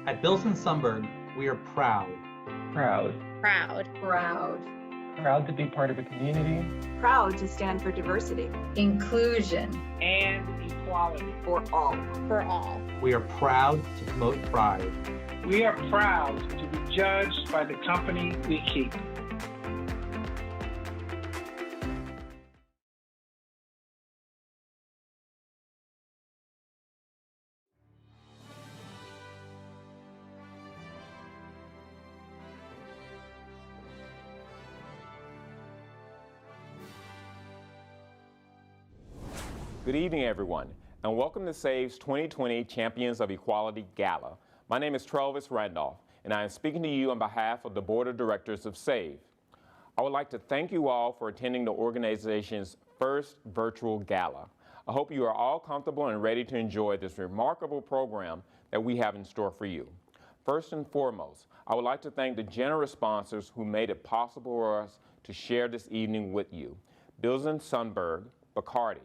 At Bilson Sunberg, we are proud. Proud. Proud. Proud. Proud to be part of a community. Proud to stand for diversity, inclusion, and equality for all. For all. We are proud to promote pride. We are proud to be judged by the company we keep. Good evening, everyone, and welcome to SAVE's 2020 Champions of Equality Gala. My name is Travis Randolph, and I am speaking to you on behalf of the Board of Directors of SAVE. I would like to thank you all for attending the organization's first virtual gala. I hope you are all comfortable and ready to enjoy this remarkable program that we have in store for you. First and foremost, I would like to thank the generous sponsors who made it possible for us to share this evening with you. Bilson Sunberg, Bacardi,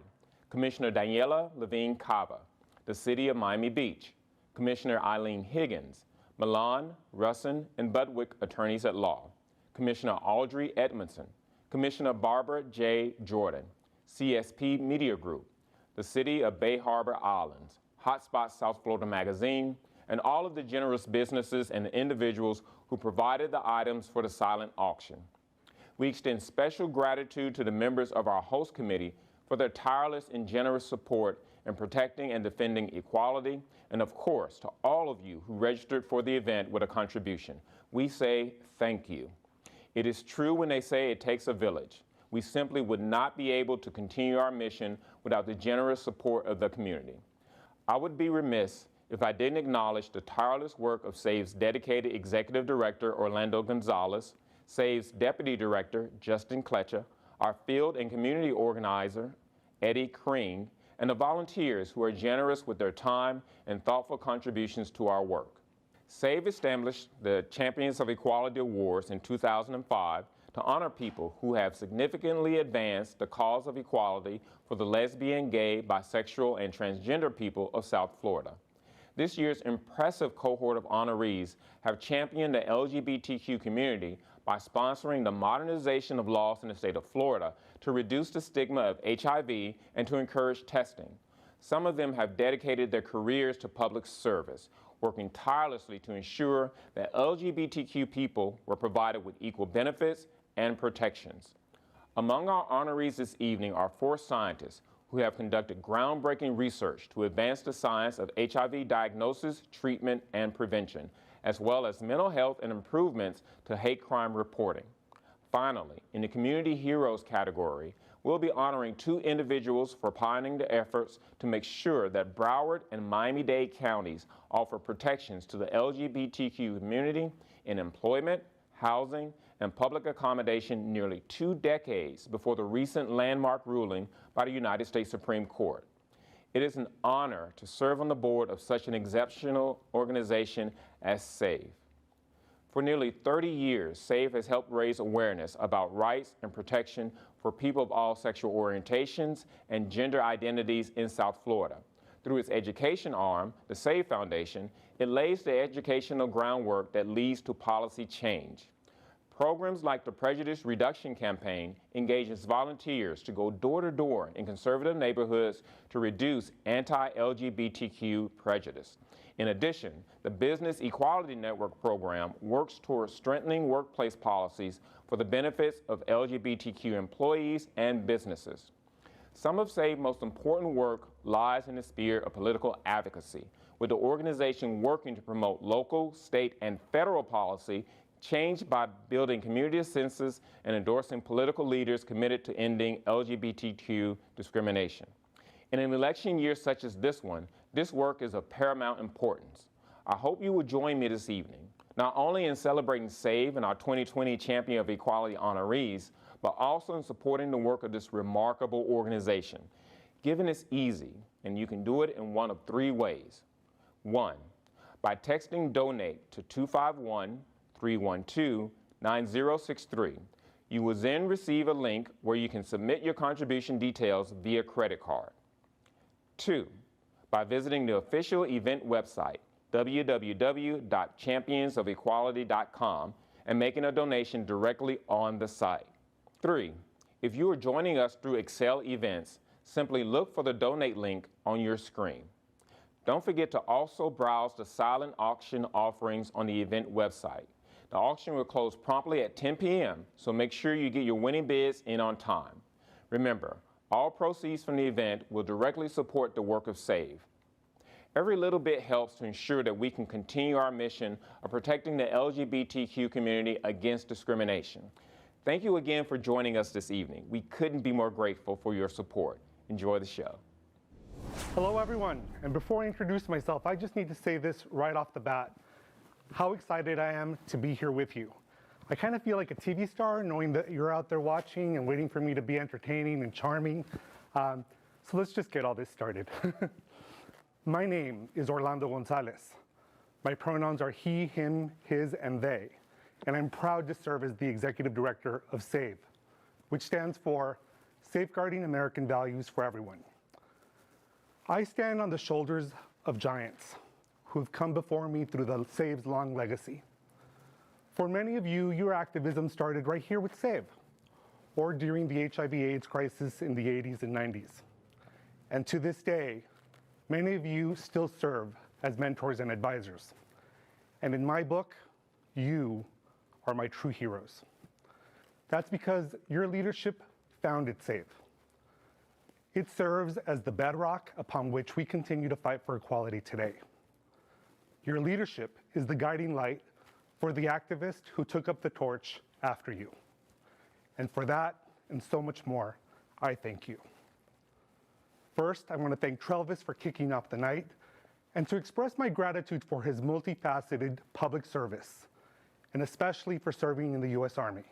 Commissioner Daniela Levine Cava, the City of Miami Beach, Commissioner Eileen Higgins, Milan, Russin, and Budwick Attorneys at Law, Commissioner Audrey Edmondson, Commissioner Barbara J. Jordan, CSP Media Group, the City of Bay Harbor Islands, Hotspot South Florida Magazine, and all of the generous businesses and individuals who provided the items for the silent auction. We extend special gratitude to the members of our host committee for their tireless and generous support in protecting and defending equality, and of course, to all of you who registered for the event with a contribution. We say thank you. It is true when they say it takes a village. We simply would not be able to continue our mission without the generous support of the community. I would be remiss if I didn't acknowledge the tireless work of SAVE's dedicated Executive Director, Orlando Gonzalez, SAVE's Deputy Director, Justin Kletcher, our field and community organizer, Eddie Kring, and the volunteers who are generous with their time and thoughtful contributions to our work. SAVE established the Champions of Equality Awards in 2005 to honor people who have significantly advanced the cause of equality for the lesbian, gay, bisexual, and transgender people of South Florida. This year's impressive cohort of honorees have championed the LGBTQ community by sponsoring the modernization of laws in the state of Florida to reduce the stigma of HIV and to encourage testing. Some of them have dedicated their careers to public service, working tirelessly to ensure that LGBTQ people were provided with equal benefits and protections. Among our honorees this evening are 4 scientists who have conducted groundbreaking research to advance the science of HIV diagnosis, treatment, and prevention, as well as mental health and improvements to hate crime reporting. Finally, in the Community Heroes category, we'll be honoring 2 individuals for pioneering the efforts to make sure that Broward and Miami-Dade counties offer protections to the LGBTQ community in employment, housing, and public accommodation nearly 2 decades before the recent landmark ruling by the United States Supreme Court. It is an honor to serve on the board of such an exceptional organization as SAVE. For nearly 30 years, SAVE has helped raise awareness about rights and protection for people of all sexual orientations and gender identities in South Florida. Through its education arm, the SAVE Foundation, it lays the educational groundwork that leads to policy change. Programs like the Prejudice Reduction Campaign engages volunteers to go door to door in conservative neighborhoods to reduce anti-LGBTQ prejudice. In addition, the Business Equality Network program works towards strengthening workplace policies for the benefits of LGBTQ employees and businesses. Some of SAVE's most important work lies in the sphere of political advocacy, with the organization working to promote local, state, and federal policy change by building community consensus and endorsing political leaders committed to ending LGBTQ discrimination. In an election year such as this one, this work is of paramount importance. I hope you will join me this evening, not only in celebrating SAVE and our 2020 Champion of Equality honorees, but also in supporting the work of this remarkable organization. Giving is easy, and you can do it in one of 3 ways. 1, by texting DONATE to 251-312-9063. You will then receive a link where you can submit your contribution details via credit card. 2, by visiting the official event website, www.championsofequality.com, and making a donation directly on the site. 3. If you are joining us through Excel events, simply look for the donate link on your screen. Don't forget to also browse the silent auction offerings on the event website. The auction will close promptly at 10 p.m., so make sure you get your winning bids in on time. Remember, all proceeds from the event will directly support the work of SAVE. Every little bit helps to ensure that we can continue our mission of protecting the LGBTQ community against discrimination. Thank you again for joining us this evening. We couldn't be more grateful for your support. Enjoy the show. Hello everyone, and before I introduce myself, I just need to say this right off the bat. How excited I am to be here with you. I kind of feel like a TV star knowing that you're out there watching and waiting for me to be entertaining and charming. So let's just get all this started. My name is Orlando Gonzalez. My pronouns are he, him, his, and they. And I'm proud to serve as the executive director of SAVE, which stands for Safeguarding American Values for Everyone. I stand on the shoulders of giants who have come before me through the SAVE's long legacy. For many of you, your activism started right here with SAVE, or during the HIV/AIDS crisis in the 80s and 90s. And to this day, many of you still serve as mentors and advisors. And in my book, you are my true heroes. That's because your leadership founded SAVE. It serves as the bedrock upon which we continue to fight for equality today. Your leadership is the guiding light for the activists who took up the torch after you. And for that, and so much more, I thank you. First, I want to thank Trelvis for kicking off the night, and to express my gratitude for his multifaceted public service, and especially for serving in the U.S. Army,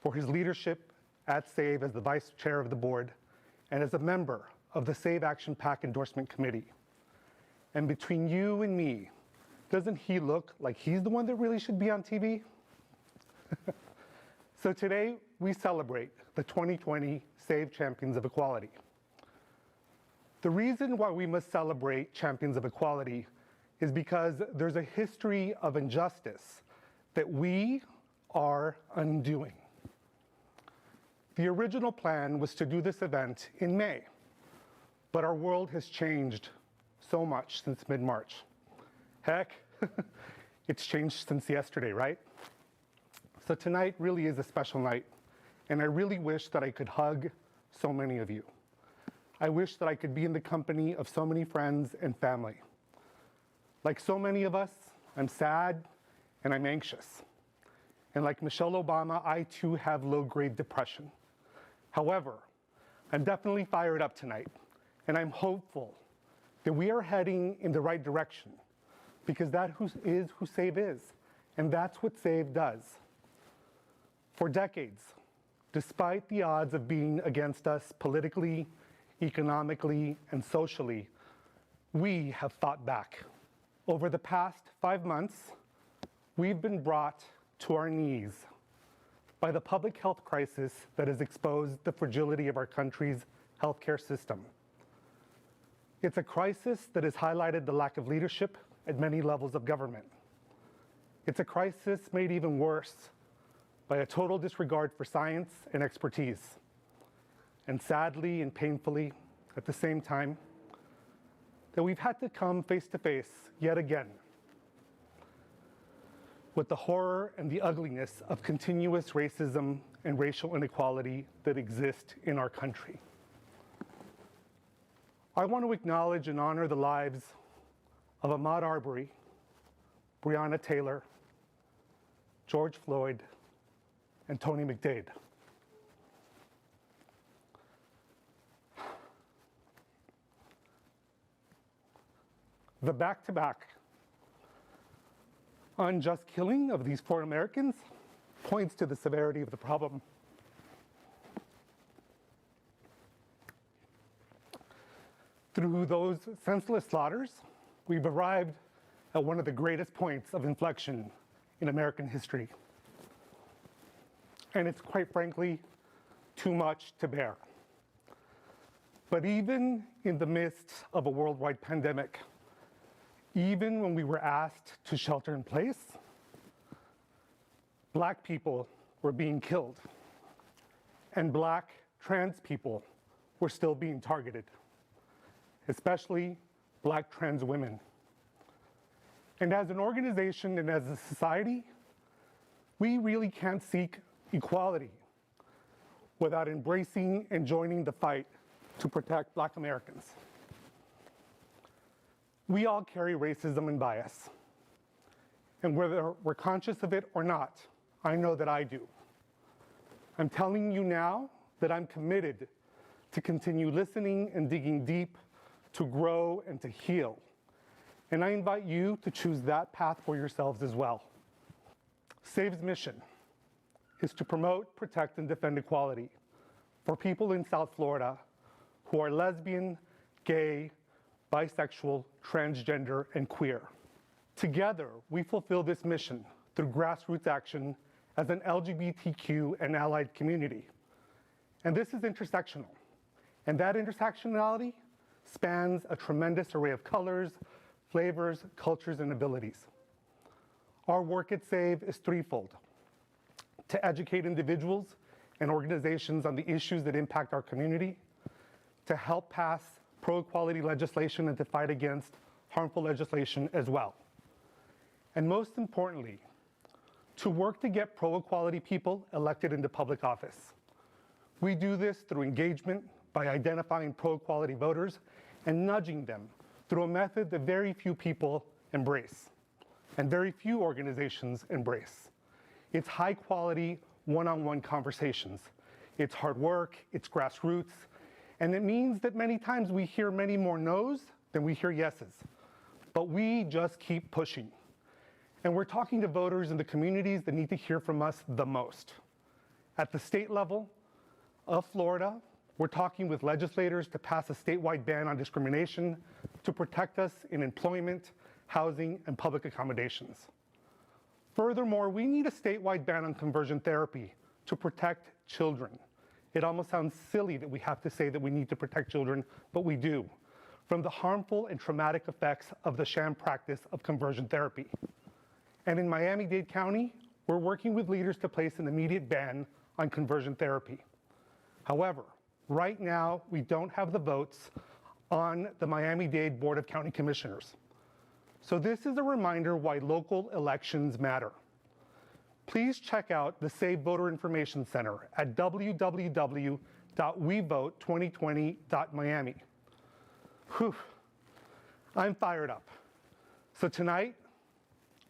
for his leadership at SAVE as the vice chair of the board, and as a member of the SAVE Action PAC Endorsement Committee. And between you and me, doesn't he look like he's the one that really should be on TV? So today, we celebrate the 2020 SAVE Champions of Equality. The reason why we must celebrate Champions of Equality is because there's a history of injustice that we are undoing. The original plan was to do this event in May, but our world has changed so much since mid-March. Heck, it's changed since yesterday, right? So tonight really is a special night, and I really wish that I could hug so many of you. I wish that I could be in the company of so many friends and family. Like so many of us, I'm sad and I'm anxious. And like Michelle Obama, I too have low-grade depression. However, I'm definitely fired up tonight, and I'm hopeful that we are heading in the right direction, because that is who SAVE is, and that's what SAVE does. For decades, despite the odds of being against us politically, economically, and socially, we have fought back. Over the past 5 months, we've been brought to our knees by the public health crisis that has exposed the fragility of our country's healthcare system. It's a crisis that has highlighted the lack of leadership at many levels of government. It's a crisis made even worse by a total disregard for science and expertise. And sadly and painfully, at the same time, that we've had to come face to face yet again with the horror and the ugliness of continuous racism and racial inequality that exist in our country. I want to acknowledge and honor the lives of Ahmaud Arbery, Breonna Taylor, George Floyd, and Tony McDade. The back-to-back unjust killing of these 4 Americans points to the severity of the problem. Through those senseless slaughters, we've arrived at one of the greatest points of inflection in American history. And it's quite frankly too much to bear. But even in the midst of a worldwide pandemic, Even when we were asked to shelter in place, Black people were being killed, and Black trans people were still being targeted, especially Black trans women. And as an organization and as a society, we really can't seek equality without embracing and joining the fight to protect Black Americans. We all carry racism and bias. And whether we're conscious of it or not, I know that I do. I'm telling you now that I'm committed to continue listening and digging deep, to grow and to heal. And I invite you to choose that path for yourselves as well. SAVE's mission is to promote, protect, and defend equality for people in South Florida who are lesbian, gay, bisexual, transgender, and queer. Together, we fulfill this mission through grassroots action as an LGBTQ and allied community. And this is intersectional. And that intersectionality spans a tremendous array of colors, flavors, cultures, and abilities. Our work at SAVE is threefold: to educate individuals and organizations on the issues that impact our community, to help pass pro-equality legislation and to fight against harmful legislation as well. And most importantly, to work to get pro-equality people elected into public office. We do this through engagement by identifying pro-equality voters and nudging them through a method that very few people embrace and very few organizations embrace. It's high-quality, one-on-one conversations. It's hard work, it's grassroots, and it means that many times we hear many more no's than we hear yeses. But we just keep pushing. And we're talking to voters in the communities that need to hear from us the most. At the state level of Florida, we're talking with legislators to pass a statewide ban on discrimination to protect us in employment, housing, and public accommodations. Furthermore, we need a statewide ban on conversion therapy to protect children. It almost sounds silly that we have to say that we need to protect children, but we do, from the harmful and traumatic effects of the sham practice of conversion therapy. And in Miami-Dade County, we're working with leaders to place an immediate ban on conversion therapy. However, right now, we don't have the votes on the Miami-Dade Board of County Commissioners. So this is a reminder why local elections matter. Please check out the SAVE Voter Information Center at www.wevote2020.miami. Whew, I'm fired up. So tonight,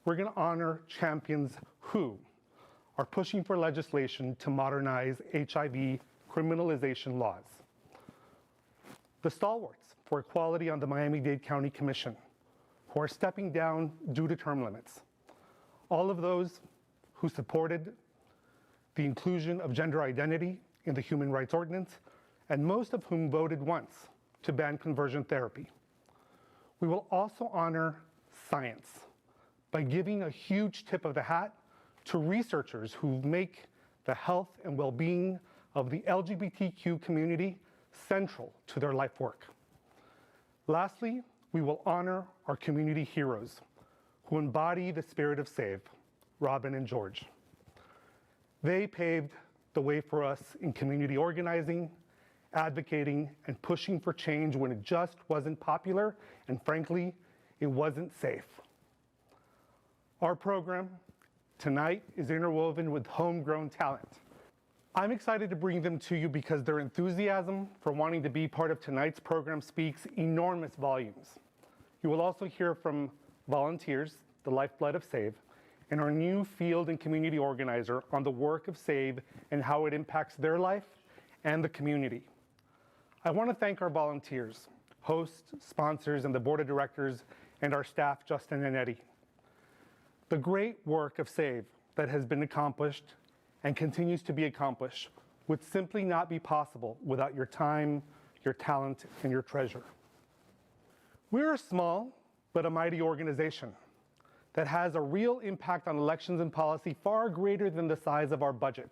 we're going to honor champions who are pushing for legislation to modernize HIV criminalization laws. The stalwarts for equality on the Miami-Dade County Commission, who are stepping down due to term limits. All of those who supported the inclusion of gender identity in the Human Rights Ordinance, and most of whom voted once to ban conversion therapy. We will also honor science by giving a huge tip of the hat to researchers who make the health and well-being of the LGBTQ community central to their life work. Lastly, we will honor our community heroes who embody the spirit of SAVE, Robin and George. They paved the way for us in community organizing, advocating, and pushing for change when it just wasn't popular, and frankly, it wasn't safe. Our program tonight is interwoven with homegrown talent. I'm excited to bring them to you because their enthusiasm for wanting to be part of tonight's program speaks enormous volumes. You will also hear from volunteers, the lifeblood of SAVE, and our new field and community organizer on the work of SAVE and how it impacts their life and the community. I want to thank our volunteers, hosts, sponsors, and the board of directors, and our staff, Justin and Eddie. The great work of SAVE that has been accomplished and continues to be accomplished would simply not be possible without your time, your talent, and your treasure. We're a small but a mighty organization that has a real impact on elections and policy far greater than the size of our budget.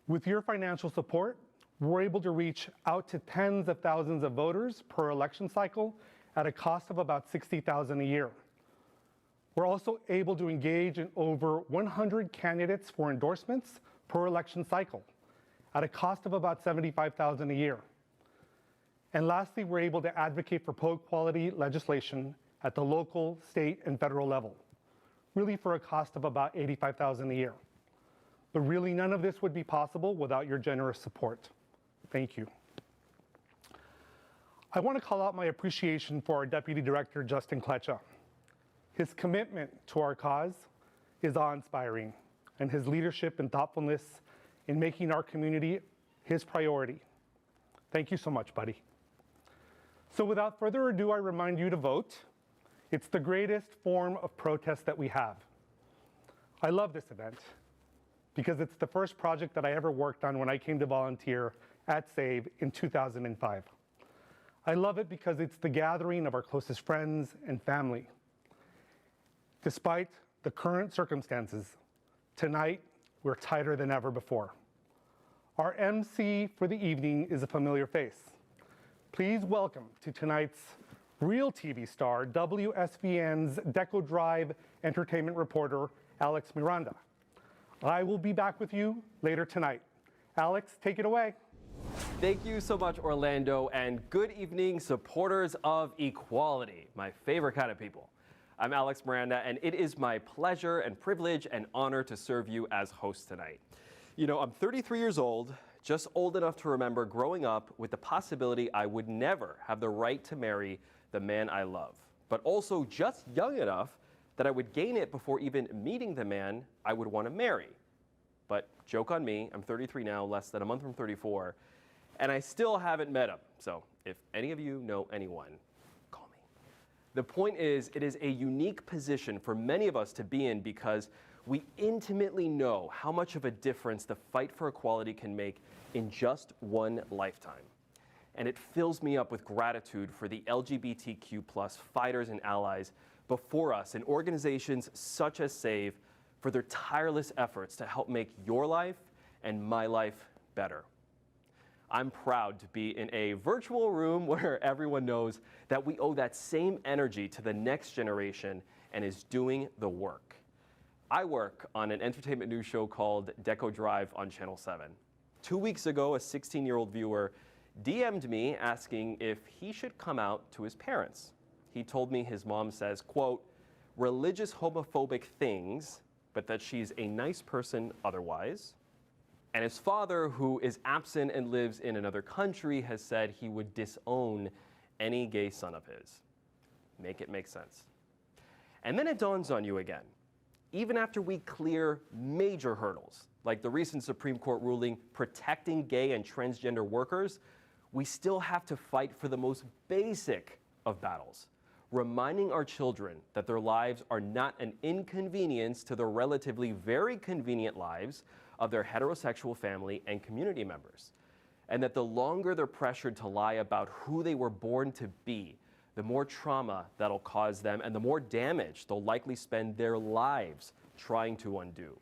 With your financial support, we're able to reach out to tens of thousands of voters per election cycle at a cost of about $60,000 a year. We're also able to engage in over 100 candidates for endorsements per election cycle at a cost of about $75,000 a year. And lastly, we're able to advocate for pro-equality legislation at the local, state, and federal level, really for a cost of about $85,000 a year. But really, none of this would be possible without your generous support. Thank you. I want to call out my appreciation for our Deputy Director, Justin Kletcha. His commitment to our cause is awe-inspiring, and his leadership and thoughtfulness in making our community his priority. Thank you so much, buddy. So without further ado, I remind you to vote. It's the greatest form of protest that we have. I love this event because it's the first project that I ever worked on when I came to volunteer at SAVE in 2005. I love it because it's the gathering of our closest friends and family. Despite the current circumstances, tonight we're tighter than ever before. Our MC for the evening is a familiar face. Please welcome to tonight's real TV star, WSVN's Deco Drive entertainment reporter, Alex Miranda. I will be back with you later tonight. Alex, take it away. Thank you so much, Orlando, and good evening, supporters of equality, my favorite kind of people. I'm Alex Miranda, and it is my pleasure and privilege and honor to serve you as host tonight. You know, I'm 33 years old, just old enough to remember growing up with the possibility I would never have the right to marry the man I love, but also just young enough that I would gain it before even meeting the man I would want to marry. But joke on me, I'm 33 now, less than a month from 34, and I still haven't met him. So if any of you know anyone, call me. The point is, it is a unique position for many of us to be in because we intimately know how much of a difference the fight for equality can make in just one lifetime. And it fills me up with gratitude for the LGBTQ+ fighters and allies before us and organizations such as SAVE for their tireless efforts to help make your life and my life better. I'm proud to be in a virtual room where everyone knows that we owe that same energy to the next generation and is doing the work. I work on an entertainment news show called Deco Drive on Channel 7. 2 weeks ago, a 16-year-old viewer DM'd me asking if he should come out to his parents. He told me his mom says, quote, religious homophobic things, but that she's a nice person otherwise. And his father, who is absent and lives in another country, has said he would disown any gay son of his. Make it make sense. And then it dawns on you again. Even after we clear major hurdles, like the recent Supreme Court ruling protecting gay and transgender workers, we still have to fight for the most basic of battles, reminding our children that their lives are not an inconvenience to the relatively very convenient lives of their heterosexual family and community members, and that the longer they're pressured to lie about who they were born to be, the more trauma that'll cause them and the more damage they'll likely spend their lives trying to undo.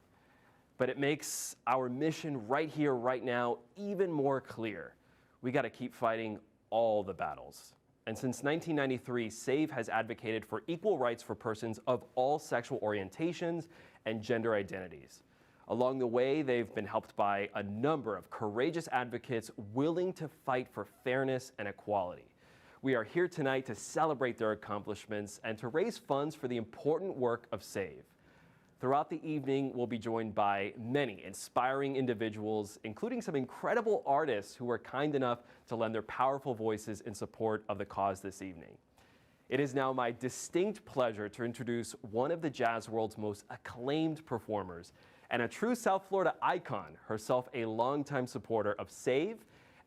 But it makes our mission right here, right now, even more clear. We got to keep fighting all the battles. And since 1993, SAVE has advocated for equal rights for persons of all sexual orientations and gender identities. Along the way, they've been helped by a number of courageous advocates willing to fight for fairness and equality. We are here tonight to celebrate their accomplishments and to raise funds for the important work of SAVE. Throughout the evening, we'll be joined by many inspiring individuals, including some incredible artists who are kind enough to lend their powerful voices in support of the cause this evening. It is now my distinct pleasure to introduce one of the jazz world's most acclaimed performers and a true South Florida icon, herself a longtime supporter of SAVE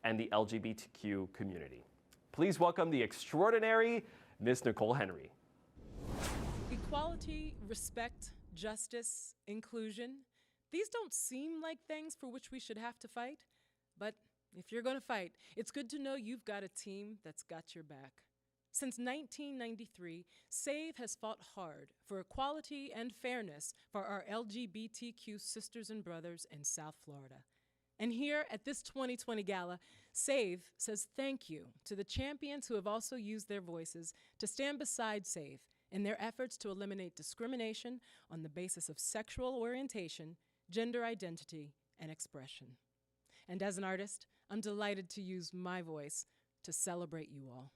and the LGBTQ community. Please welcome the extraordinary Miss Nicole Henry. Equality, respect, justice, inclusion, these don't seem like things for which we should have to fight, but if you're going to fight, it's good to know you've got a team that's got your back. Since 1993, SAVE has fought hard for equality and fairness for our LGBTQ sisters and brothers in South Florida. And here at this 2020 Gala, SAVE says thank you to the champions who have also used their voices to stand beside SAVE in their efforts to eliminate discrimination on the basis of sexual orientation, gender identity, and expression. And as an artist, I'm delighted to use my voice to celebrate you all.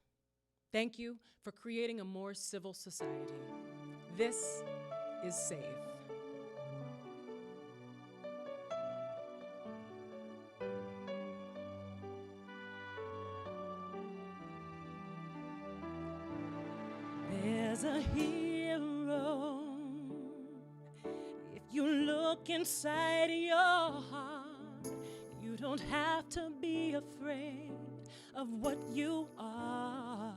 Thank you for creating a more civil society. This is SAVE. There's a hero. If you look inside your heart, you don't have to be afraid of what you are.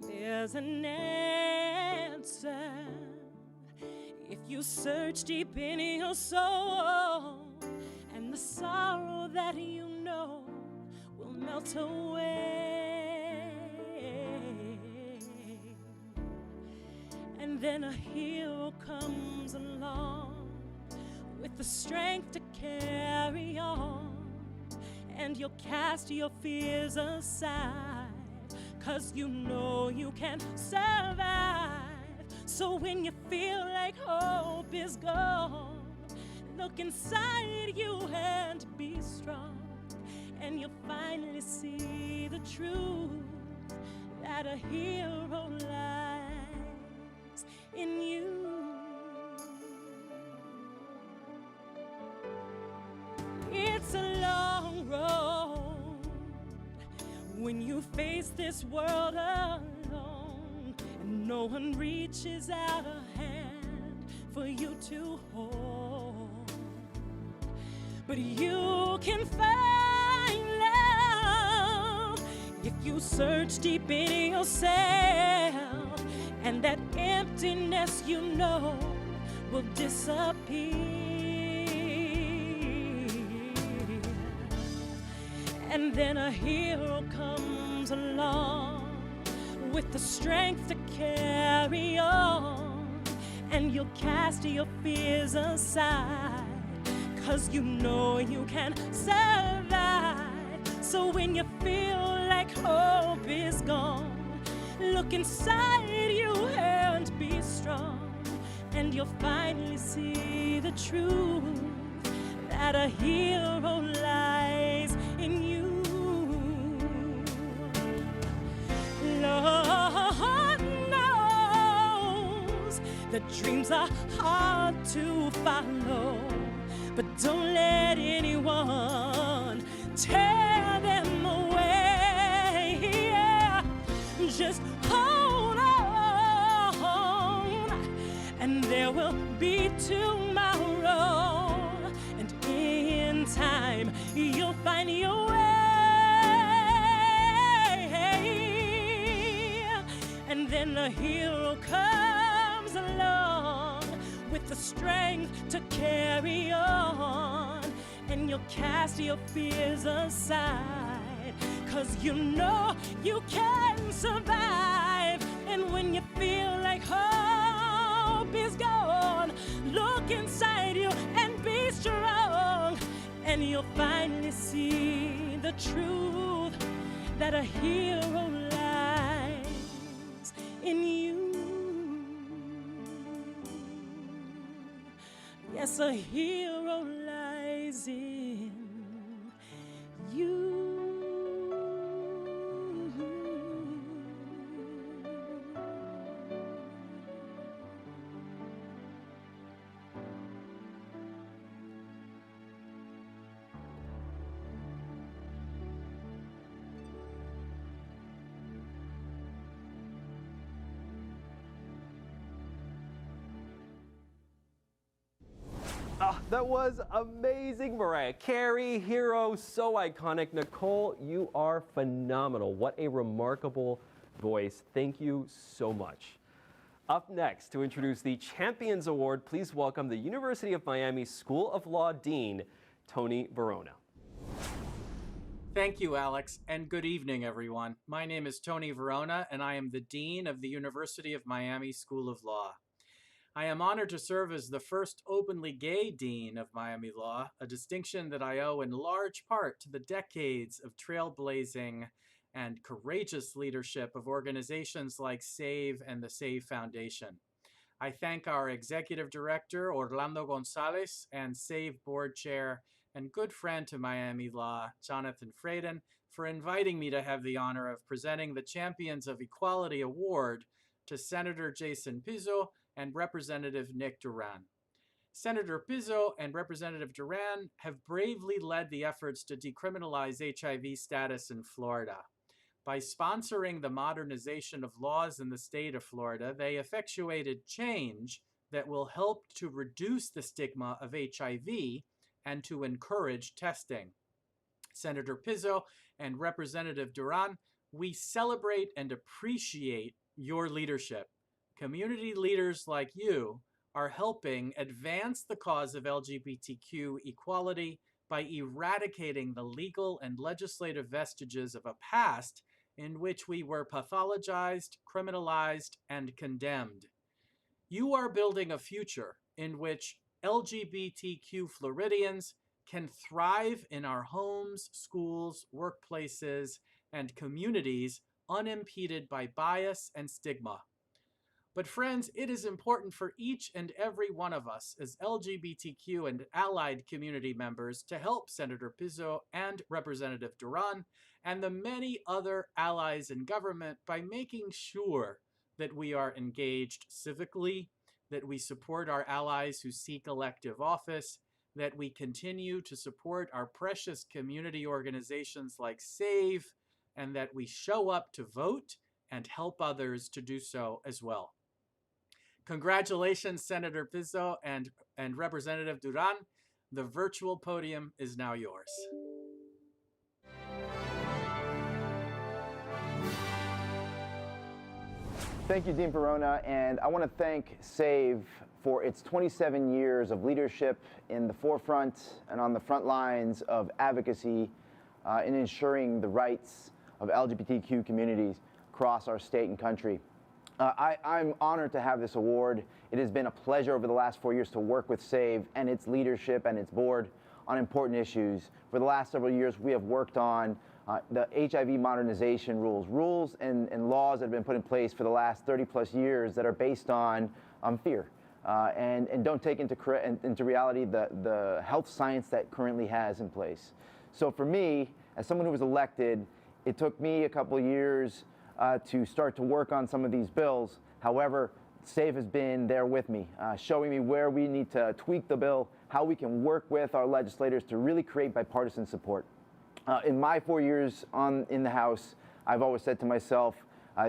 There's an answer if you search deep in your soul, and the sorrow that you know will melt away. And then a hero comes along with the strength to carry on, and you'll cast your fears aside, 'cause you know you can survive. So when you feel like hope is gone, look inside you and be strong, and you'll finally see the truth that a hero lies in you. It's a long road when you face this world alone, and no one reaches out a hand for you to hold. But you can find love if you search deep in yourself, and that emptiness you know will disappear. And then a hero comes along with the strength to carry on, and you'll cast your fears aside, 'cause you know you can survive. So when you feel like hope is gone, look inside you and be strong, and you'll finally see the truth that a hero lies in you. Lord knows that dreams are hard to follow, but don't let anyone tear them away. Yeah. Just hold on, and there will be tomorrow, and in time you'll find your way. And then the hero comes along with the strength to carry on, and you'll cast your fears aside, 'cause you know you can survive. And when you feel like hope is gone, look inside you and be strong, and you'll finally see the truth that a hero lies in you. Yes, a hero lies in you. That was amazing, Mariah Carey, hero, so iconic. Nicole, you are phenomenal. What a remarkable voice. Thank you so much. Up next, to introduce the Champions Award, please welcome the University of Miami School of Law Dean, Tony Verona. Thank you, Alex, and good evening, everyone. My name is Tony Verona, and I am the Dean of the University of Miami School of Law. I am honored to serve as the first openly gay dean of Miami Law, a distinction that I owe in large part to the decades of trailblazing and courageous leadership of organizations like SAVE and the SAVE Foundation. I thank our executive director, Orlando Gonzalez, and SAVE board chair and good friend to Miami Law, Jonathan Frayden, for inviting me to have the honor of presenting the Champions of Equality Award to Senator Jason Pizzo and Representative Nick Duran. Senator Pizzo and Representative Duran have bravely led the efforts to decriminalize HIV status in Florida. By sponsoring the modernization of laws in the state of Florida, they effectuated change that will help to reduce the stigma of HIV and to encourage testing. Senator Pizzo and Representative Duran, we celebrate and appreciate your leadership. Community leaders like you are helping advance the cause of LGBTQ equality by eradicating the legal and legislative vestiges of a past in which we were pathologized, criminalized, and condemned. You are building a future in which LGBTQ Floridians can thrive in our homes, schools, workplaces, and communities unimpeded by bias and stigma. But friends, it is important for each and every one of us as LGBTQ and allied community members to help Senator Pizzo and Representative Duran and the many other allies in government by making sure that we are engaged civically, that we support our allies who seek elective office, that we continue to support our precious community organizations like SAVE, and that we show up to vote and help others to do so as well. Congratulations, Senator Pizzo and Representative Duran. The virtual podium is now yours. Thank you, Dean Verona, and I want to thank SAVE for its 27 years of leadership in the forefront and on the front lines of advocacy in ensuring the rights of LGBTQ communities across our state and country. I'm honored to have this award. It has been a pleasure over the last 4 years to work with SAVE and its leadership and its board on important issues. For the last several years, we have worked on the HIV modernization rules and laws that have been put in place for the last 30 plus years that are based on fear and don't take into reality the health science that currently has in place. So for me, as someone who was elected, it took me a couple of years to start to work on some of these bills. However, SAVE has been there with me, showing me where we need to tweak the bill, how we can work with our legislators to really create bipartisan support. In my 4 years in the House, I've always said to myself,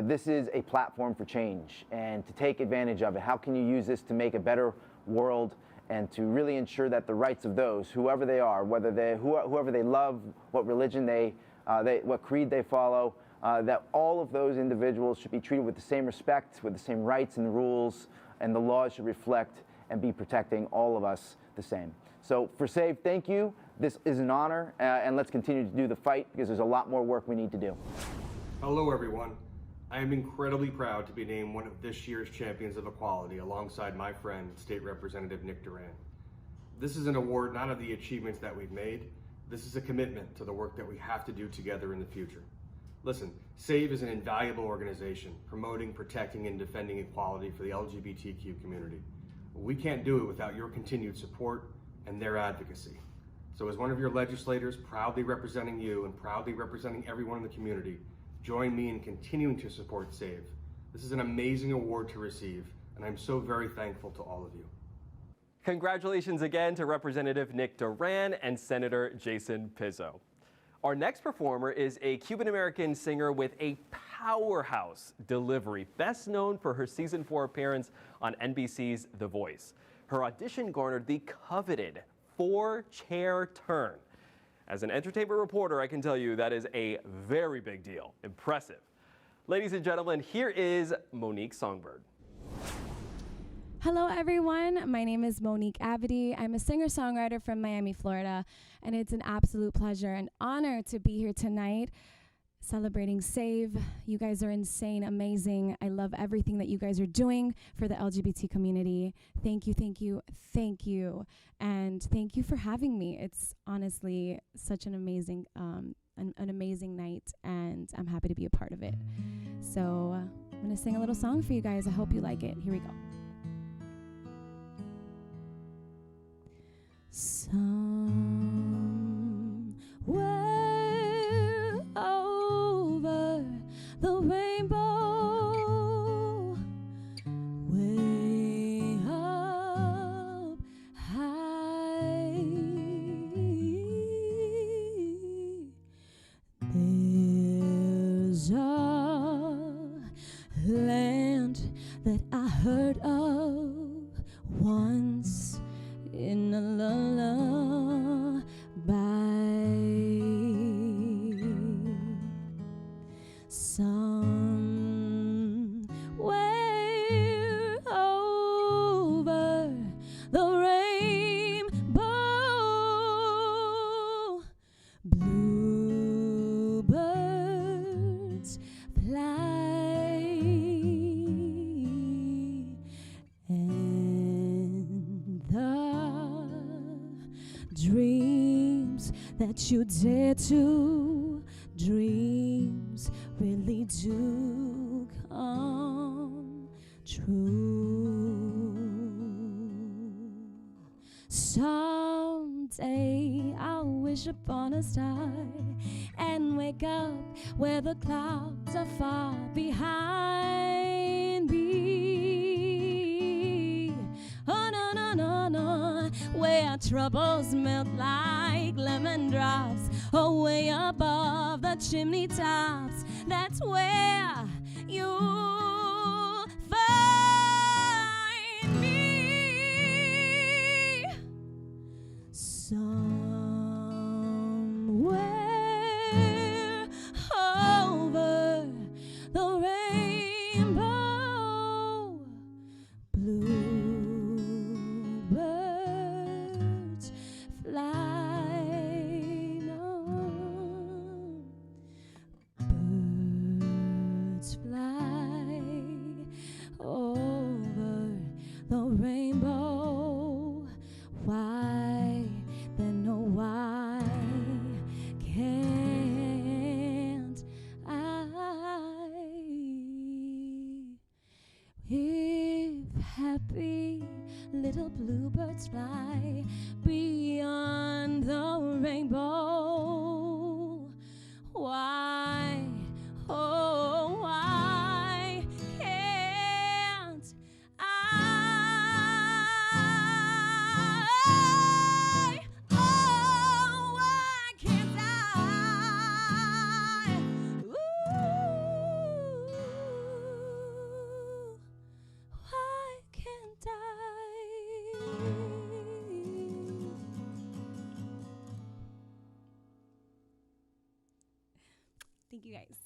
this is a platform for change and to take advantage of it. How can you use this to make a better world and to really ensure that the rights of those, whoever they are, whoever they love, what religion what creed they follow, that all of those individuals should be treated with the same respect, with the same rights and rules, and the laws should reflect and be protecting all of us the same. So for SAVE, thank you. This is an honor, and let's continue to do the fight because there's a lot more work we need to do. Hello, everyone. I am incredibly proud to be named one of this year's Champions of Equality alongside my friend, State Representative Nick Duran. This is an award not of the achievements that we've made. This is a commitment to the work that we have to do together in the future. Listen, SAVE is an invaluable organization promoting, protecting, and defending equality for the LGBTQ community. We can't do it without your continued support and their advocacy. So as one of your legislators proudly representing you and proudly representing everyone in the community, join me in continuing to support SAVE. This is an amazing award to receive, and I'm so very thankful to all of you. Congratulations again to Representative Nick Duran and Senator Jason Pizzo. Our next performer is a Cuban-American singer with a powerhouse delivery, best known for her season 4 appearance on NBC's The Voice. Her audition garnered the coveted 4-chair turn. As an entertainment reporter, I can tell you that is a very big deal. Impressive. Ladies and gentlemen, here is Monique Songbird. Hello everyone, my name is Monique Abedy. I'm a singer-songwriter from Miami, Florida, and it's an absolute pleasure and honor to be here tonight celebrating SAVE. You guys are insane, amazing. I love everything that you guys are doing for the LGBT community. Thank you, thank you, thank you. And thank you for having me. It's honestly such an amazing an amazing night, and I'm happy to be a part of it. So I'm gonna sing a little song for you guys. I hope you like it. Here we go. Somewhere over the rainbow, way up high, there's a land that I heard of once in a lullaby. Somewhere over the rainbow, bluebirds fly, and the dreams that you dare to, dreams really do come true. Someday I'll wish upon a star and wake up where the clouds are far behind me. Oh no, no, no, no, where troubles melt like lemon drops, way above the chimney tops. That's where you'll find me. Somewhere over the rainbow, bluebirds fly. No, birds fly over the rainbow. Why then, oh why can't I? If happy little bluebirds fly beyond the rainbow, why, oh why can't I? Oh, why can't I? Ooh, why can't I? Thank you guys.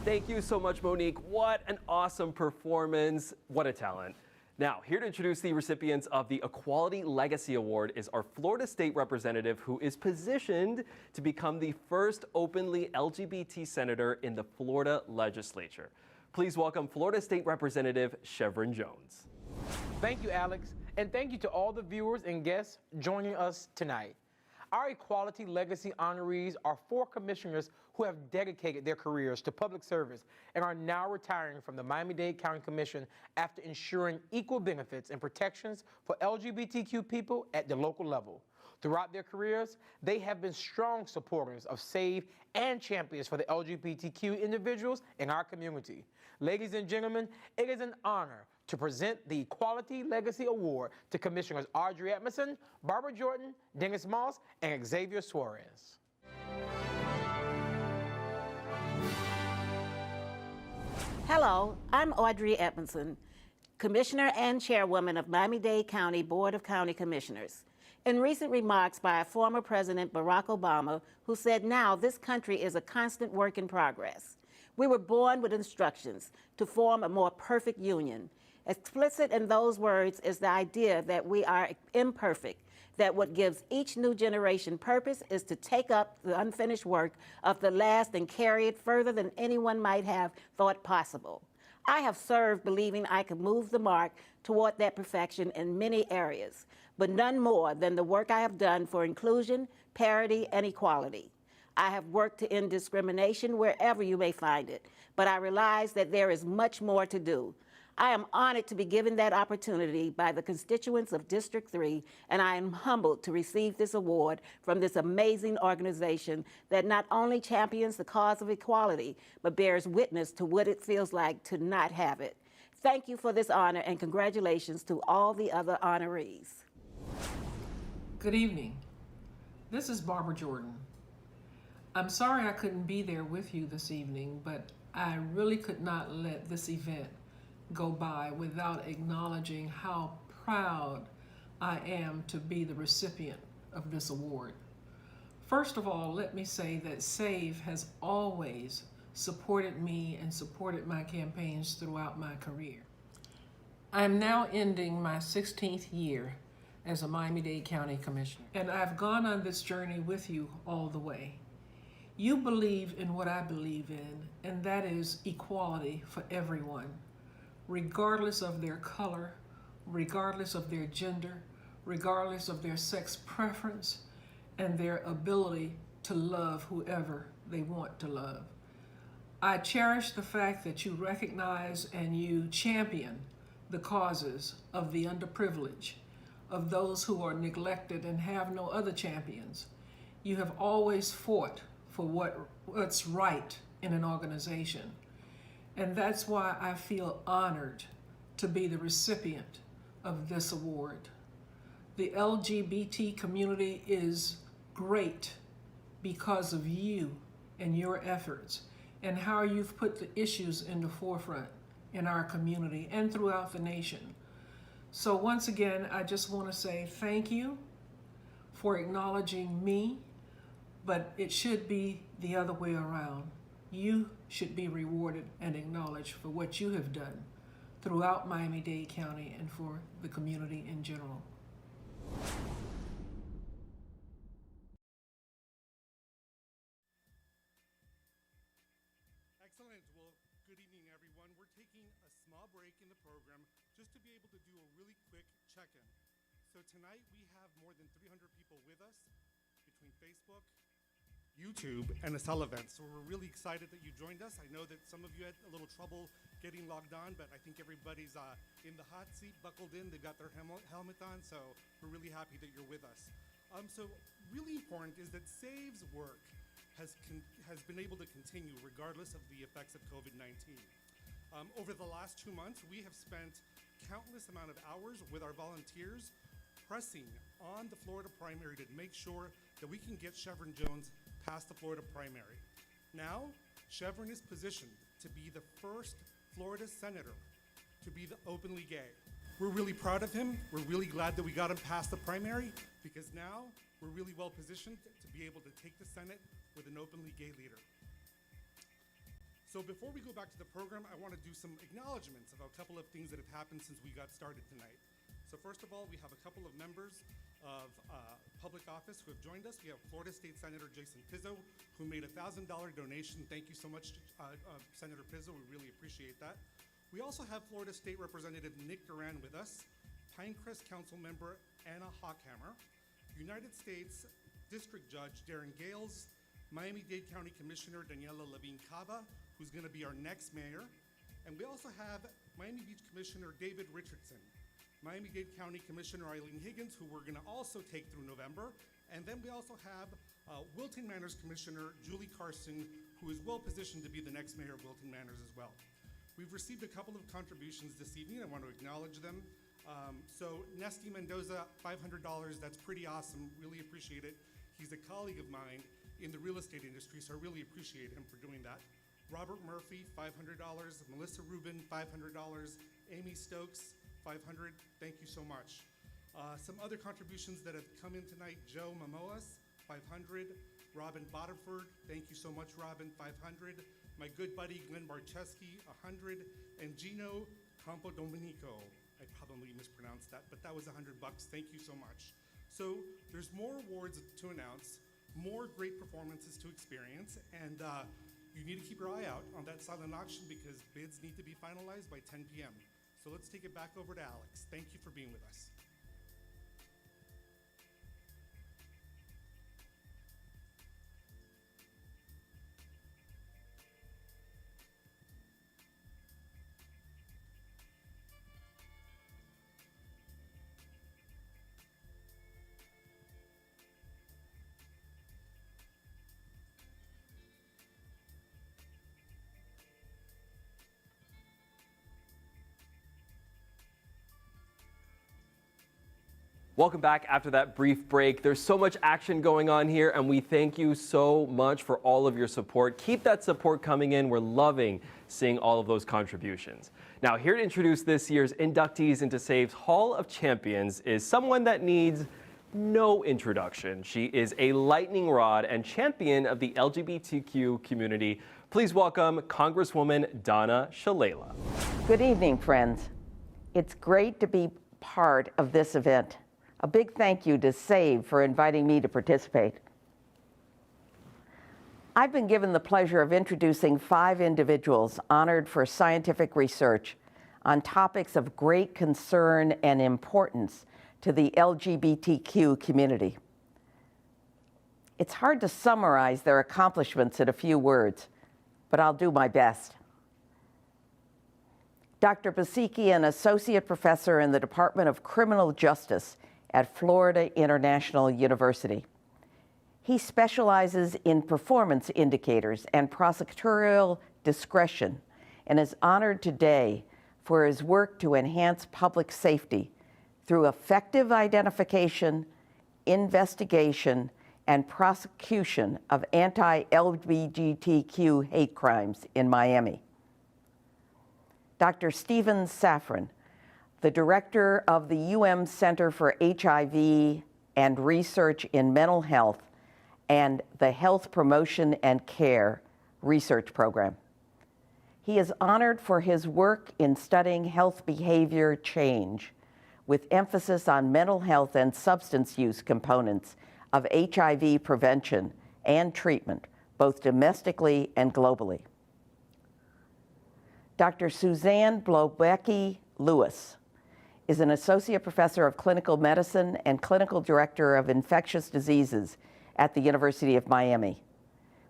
Thank you so much, Monique. What an awesome performance. What a talent. Now, here to introduce the recipients of the Equality Legacy Award is our Florida State Representative, who is positioned to become the first openly LGBT senator in the Florida legislature. Please welcome Florida State Representative Chevron Jones. Thank you, Alex, and thank you to all the viewers and guests joining us tonight. Our Equality Legacy honorees are 4 commissioners who have dedicated their careers to public service and are now retiring from the Miami-Dade County Commission after ensuring equal benefits and protections for LGBTQ people at the local level. Throughout their careers, they have been strong supporters of SAVE and champions for the LGBTQ individuals in our community. Ladies and gentlemen, it is an honor to present the Equality Legacy Award to Commissioners Audrey Edmondson, Barbara Jordan, Dennis Moss, and Xavier Suarez. Hello, I'm Audrey Edmondson, Commissioner and Chairwoman of Miami-Dade County Board of County Commissioners. In recent remarks by former President Barack Obama, who said now this country is a constant work in progress. We were born with instructions to form a more perfect union. Explicit in those words is the idea that we are imperfect, that what gives each new generation purpose is to take up the unfinished work of the last and carry it further than anyone might have thought possible. I have served believing I could move the mark toward that perfection in many areas, but none more than the work I have done for inclusion, parity, and equality. I have worked to end discrimination wherever you may find it, but I realize that there is much more to do. I am honored to be given that opportunity by the constituents of District 3, and I am humbled to receive this award from this amazing organization that not only champions the cause of equality, but bears witness to what it feels like to not have it. Thank you for this honor, and congratulations to all the other honorees. Good evening. This is Barbara Jordan. I'm sorry I couldn't be there with you this evening, but I really could not let this event go by without acknowledging how proud I am to be the recipient of this award. First of all, let me say that SAVE has always supported me and supported my campaigns throughout my career. I am now ending my 16th year as a Miami-Dade County Commissioner, and I've gone on this journey with you all the way. You believe in what I believe in, and that is equality for everyone, regardless of their color, regardless of their gender, regardless of their sex preference, and their ability to love whoever they want to love. I cherish the fact that you recognize and you champion the causes of the underprivileged, of those who are neglected and have no other champions. You have always fought for what's right in an organization. And that's why I feel honored to be the recipient of this award. The LGBT community is great because of you and your efforts and how you've put the issues in the forefront in our community and throughout the nation. So once again, I just want to say thank you for acknowledging me, but it should be the other way around. You should be rewarded and acknowledged for what you have done throughout Miami-Dade County and for the community in general. Excellent. Well, good evening, everyone. We're taking a small break in the program just to be able to do a really quick check-in. So tonight we have more than 300 people with us between Facebook, YouTube, and a cell event. So we're really excited that you joined us. I know that some of you had a little trouble getting logged on, but I think everybody's in the hot seat, buckled in, they've got their helmet on, so we're really happy that you're with us. So really important is that SAVE's work has been able to continue regardless of the effects of COVID-19. Over the last 2 months, we have spent countless amount of hours with our volunteers pressing on the Florida primary to make sure that we can get Chevron Jones past the Florida primary. Now, Chevron is positioned to be the first Florida senator to be openly gay. We're really proud of him. We're really glad that we got him past the primary because now we're really well positioned to be able to take the Senate with an openly gay leader. So before we go back to the program, I want to do some acknowledgements of a couple of things that have happened since we got started tonight. So first of all, we have a couple of members of public office who have joined us. We have Florida State Senator Jason Pizzo, who made a $1,000 donation. Thank you so much, Senator Pizzo. We really appreciate that. We also have Florida State Representative Nick Duran with us, Pinecrest Council Member Anna Hockhammer, United States District Judge Darren Gales, Miami-Dade County Commissioner Daniela Levine-Cava, who's going to be our next mayor. And we also have Miami Beach Commissioner David Richardson, Miami-Dade County Commissioner Eileen Higgins, who we're going to also take through November. And then we also have Wilton Manors Commissioner Julie Carson, who is well positioned to be the next mayor of Wilton Manors as well. We've received a couple of contributions this evening. I want to acknowledge them. So Nesty Mendoza, $500. That's pretty awesome. Really appreciate it. He's a colleague of mine in the real estate industry, so I really appreciate him for doing that. Robert Murphy, $500. Melissa Rubin, $500. Amy Stokes, $500. Thank you so much. Some other contributions that have come in tonight: Joe Mamoas, $500. Robin Bodiford, thank you so much, Robin, $500. My good buddy Glenn Barcheski, $100. And Gino Campodomenico, I probably mispronounced that, but that was $100. Thank you so much. So there's more awards to announce, more great performances to experience, and you need to keep your eye out on that silent auction because bids need to be finalized by 10 p.m. So let's take it back over to Alex. Thank you for being with us. Welcome back after that brief break. There's so much action going on here, and we thank you so much for all of your support. Keep that support coming in. We're loving seeing all of those contributions. Now, here to introduce this year's inductees into SAVE's Hall of Champions is someone that needs no introduction. She is a lightning rod and champion of the LGBTQ community. Please welcome Congresswoman Donna Shalala. Good evening, friends. It's great to be part of this event. A big thank you to SAVE for inviting me to participate. I've been given the pleasure of introducing 5 individuals honored for scientific research on topics of great concern and importance to the LGBTQ community. It's hard to summarize their accomplishments in a few words, but I'll do my best. Dr. Basicki, an associate professor in the Department of Criminal Justice at Florida International University. He specializes in performance indicators and prosecutorial discretion and is honored today for his work to enhance public safety through effective identification, investigation, and prosecution of anti-LGBTQ hate crimes in Miami. Dr. Stephen Safran, the director of the Center for HIV and Research in Mental Health and the Health Promotion and Care Research Program. He is honored for his work in studying health behavior change with emphasis on mental health and substance use components of HIV prevention and treatment, both domestically and globally. Dr. Suzanne Blobecki-Lewis is an associate professor of clinical medicine and clinical director of infectious diseases at the University of Miami.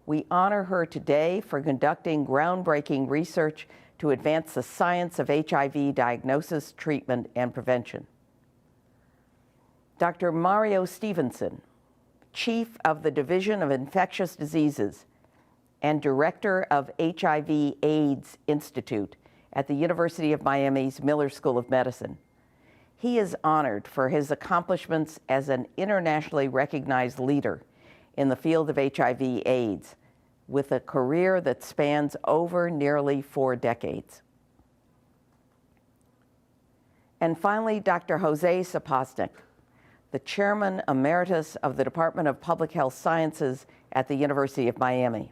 We honor her today for conducting groundbreaking research to advance the science of HIV diagnosis, treatment, and prevention. Dr. Mario Stevenson, chief of the Division of Infectious Diseases and director of HIV/AIDS Institute at the University of Miami's Miller School of Medicine. He is honored for his accomplishments as an internationally recognized leader in the field of HIV/AIDS, with a career that spans over nearly 4 decades. And finally, Dr. Jose Sapoznik, the chairman emeritus of the Department of Public Health Sciences at the University of Miami.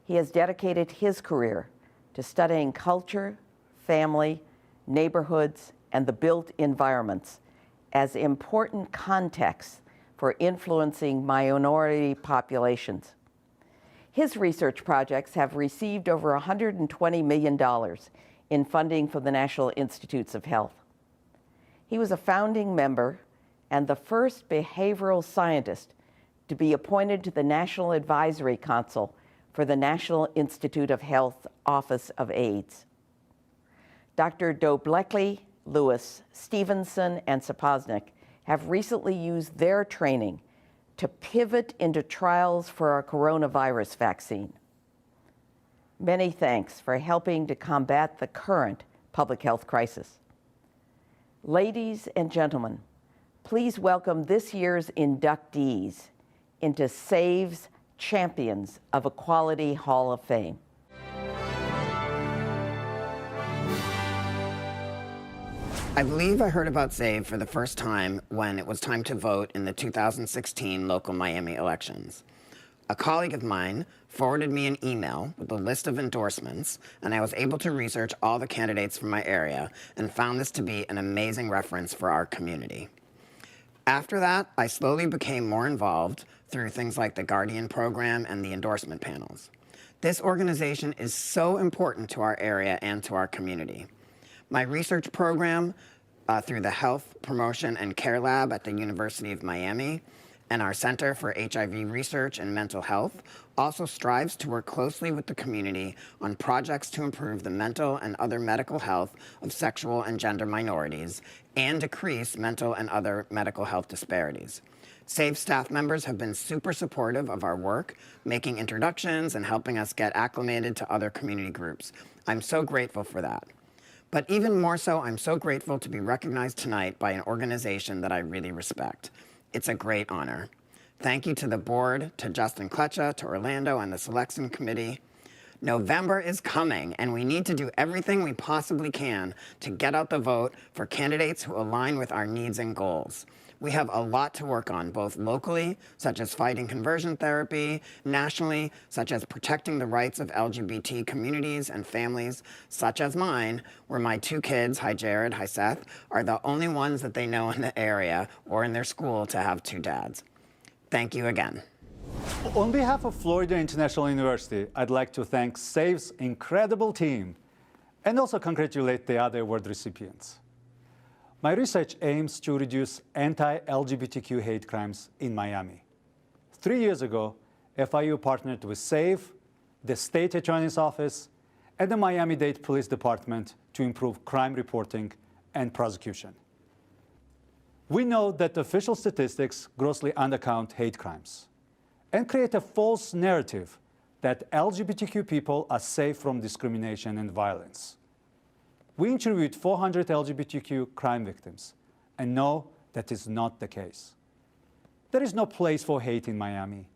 He has dedicated his career to studying culture, family, neighborhoods, and the built environments as important contexts for influencing minority populations. His research projects have received over $120 million in funding from the National Institutes of Health. He was a founding member and the first behavioral scientist to be appointed to the National Advisory Council for the National Institute of Health Office of AIDS. Dr. Blobecki-Lewis, Stevenson, and Sapoznik have recently used their training to pivot into trials for our coronavirus vaccine. Many thanks for helping to combat the current public health crisis. Ladies and gentlemen, please welcome this year's inductees into SAVE's Champions of Equality Hall of Fame. I believe I heard about SAVE for the first time when it was time to vote in the 2016 local Miami elections. A colleague of mine forwarded me an email with a list of endorsements, and I was able to research all the candidates from my area and found this to be an amazing reference for our community. After that, I slowly became more involved through things like the Guardian program and the endorsement panels. This organization is so important to our area and to our community. My research program through the Health Promotion and Care Lab at the University of Miami and our Center for HIV Research and Mental Health also strives to work closely with the community on projects to improve the mental and other medical health of sexual and gender minorities and decrease mental and other medical health disparities. SAVE staff members have been super supportive of our work, making introductions and helping us get acclimated to other community groups. I'm so grateful for that. But even more so, I'm so grateful to be recognized tonight by an organization that I really respect. It's a great honor. Thank you to the board, to Justin Kletcha, to Orlando, and the selection committee. November is coming, and we need to do everything we possibly can to get out the vote for candidates who align with our needs and goals. We have a lot to work on, both locally, such as fighting conversion therapy, nationally, such as protecting the rights of LGBT communities and families, such as mine, where my 2 kids, hi Jared, hi Seth, are the only ones that they know in the area or in their school to have 2 dads. Thank you again. On behalf of Florida International University, I'd like to thank SAVE's incredible team and also congratulate the other award recipients. My research aims to reduce anti-LGBTQ hate crimes in Miami. 3 years ago, FIU partnered with SAVE, the State Attorney's Office, and the Miami-Dade Police Department to improve crime reporting and prosecution. We know that official statistics grossly undercount hate crimes and create a false narrative that LGBTQ people are safe from discrimination and violence. We interviewed 400 LGBTQ crime victims and know that is not the case. There is no place for hate in Miami,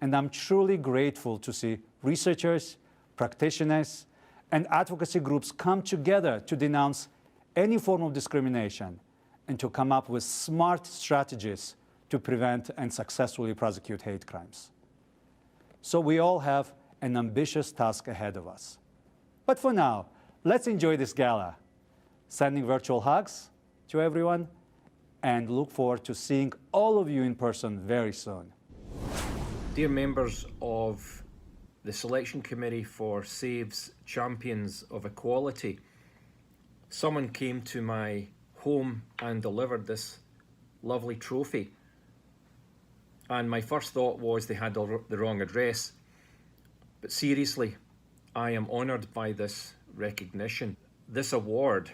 and I'm truly grateful to see researchers, practitioners, and advocacy groups come together to denounce any form of discrimination and to come up with smart strategies to prevent and successfully prosecute hate crimes. So we all have an ambitious task ahead of us. But for now, let's enjoy this gala. Sending virtual hugs to everyone and look forward to seeing all of you in person very soon. Dear members of the selection committee for SAVE's Champions of Equality, someone came to my home and delivered this lovely trophy. And my first thought was they had the wrong address. But seriously, I am honoured by this recognition. This award,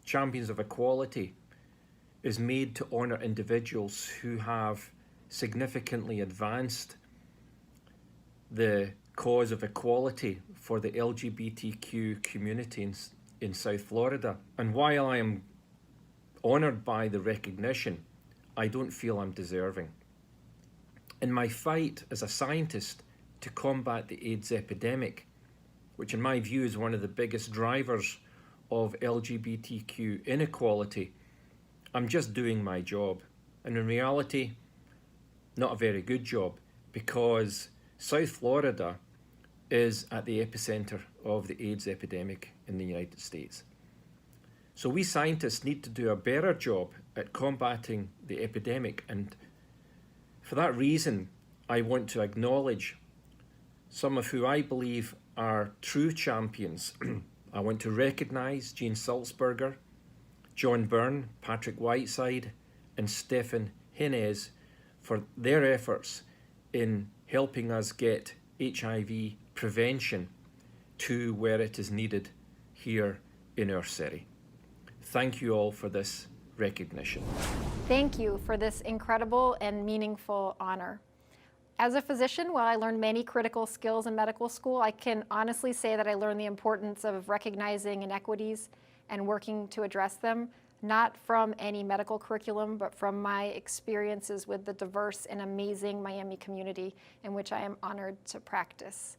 Champions of Equality, is made to honour individuals who have significantly advanced the cause of equality for the LGBTQ community in South Florida. And while I am honoured by the recognition, I don't feel I'm deserving. In my fight as a scientist to combat the AIDS epidemic, which in my view is one of the biggest drivers of LGBTQ inequality, I'm just doing my job. And in reality, not a very good job, because South Florida is at the epicenter of the AIDS epidemic in the United States. So we scientists need to do a better job at combating the epidemic, and for that reason, I want to acknowledge some of who I believe are true champions. I want to recognise Jane Sulzberger, John Byrne, Patrick Whiteside, and Stefan Hinez for their efforts in helping us get HIV prevention to where it is needed here in our city. Thank you all for this recognition. Thank you for this incredible and meaningful honor. As a physician, while I learned many critical skills in medical school, I can honestly say that I learned the importance of recognizing inequities and working to address them, not from any medical curriculum, but from my experiences with the diverse and amazing Miami community in which I am honored to practice.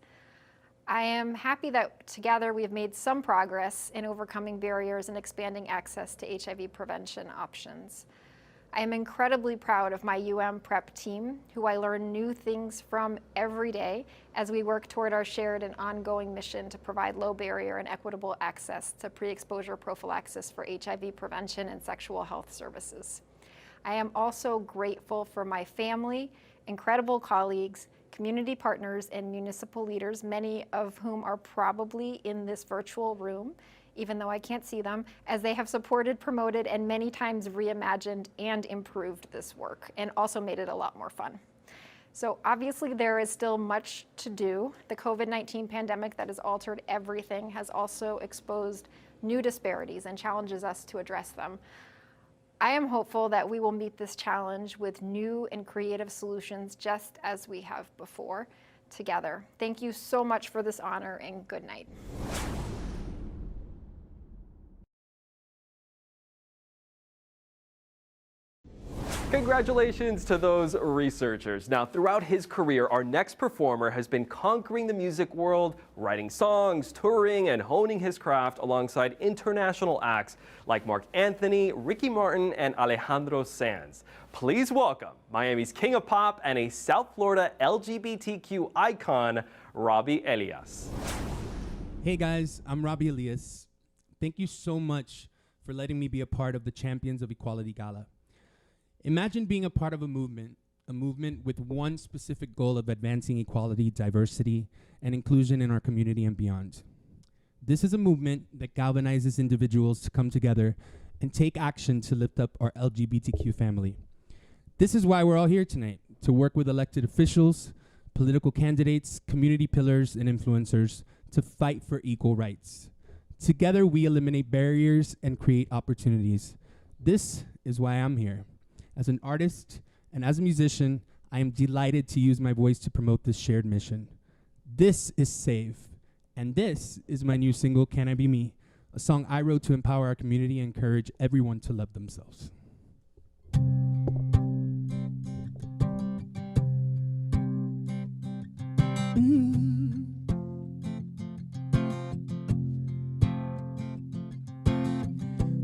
I am happy that together we have made some progress in overcoming barriers and expanding access to HIV prevention options. I am incredibly proud of my prep team, who I learn new things from every day as we work toward our shared and ongoing mission to provide low barrier and equitable access to pre-exposure prophylaxis for HIV prevention and sexual health services. I am also grateful for my family, incredible colleagues, community partners, and municipal leaders, many of whom are probably in this virtual room, even though I can't see them, as they have supported, promoted, and many times reimagined and improved this work, and also made it a lot more fun. So obviously there is still much to do. The COVID-19 pandemic that has altered everything has also exposed new disparities and challenges us to address them. I am hopeful that we will meet this challenge with new and creative solutions just as we have before together. Thank you so much for this honor, and good night. Congratulations to those researchers. Now, throughout his career, our next performer has been conquering the music world, writing songs, touring, and honing his craft alongside international acts like Mark Anthony, Ricky Martin, and Alejandro Sanz. Please welcome Miami's King of Pop and a South Florida LGBTQ icon, Robbie Elias. Hey guys, I'm Robbie Elias. Thank you so much for letting me be a part of the Champions of Equality Gala. Imagine being a part of a movement with one specific goal of advancing equality, diversity, and inclusion in our community and beyond. This is a movement that galvanizes individuals to come together and take action to lift up our LGBTQ family. This is why we're all here tonight, to work with elected officials, political candidates, community pillars, and influencers to fight for equal rights. Together, we eliminate barriers and create opportunities. This is why I'm here. As an artist and as a musician, I am delighted to use my voice to promote this shared mission. This is SAVE, and this is my new single, Can I Be Me, a song I wrote to empower our community and encourage everyone to love themselves.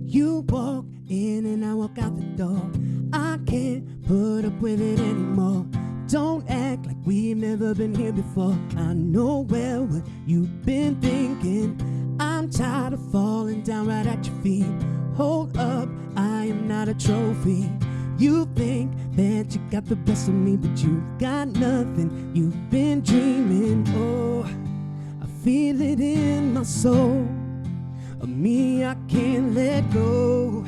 You walk in and I walk out the door. I can't put up with it anymore. Don't act like we've never been here before. I know well what you've been thinking. I'm tired of falling down right at your feet. Hold up, I am not a trophy. You think that you got the best of me, but you've got nothing. You've been dreaming. Oh, I feel it in my soul. Of me, I can't let go.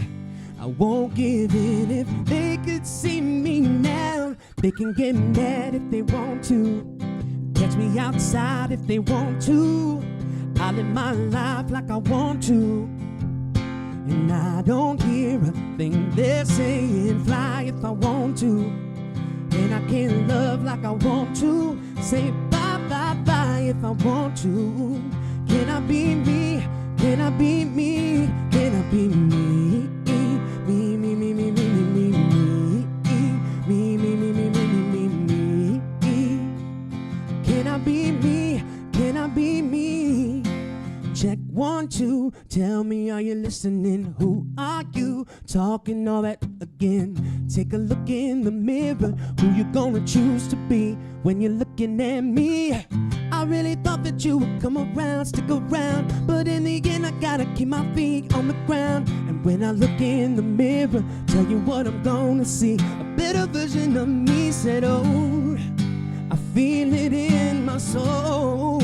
I won't give in. If they could see me now, they can get mad if they want to. Catch me outside if they want to. I live my life like I want to. And I don't hear a thing they're saying. Fly if I want to. And I can love like I want to. Say bye, bye, bye if I want to. Can I be me? Can I be me? Can I be me? Me, me, me, me, me, me, me, me, me, me, me, me, me, me, me. Can I be me? Can I be me? Check 1, 2, tell me, are you listening? Who are you? Talking all that again. Take a look in the mirror. Who you gonna choose to be when you're looking at me? I really thought that you would come around, stick around, but in the end I gotta keep my feet on the ground. And when I look in the mirror, tell you what I'm gonna see, a better version of me. Said, oh, I feel it in my soul.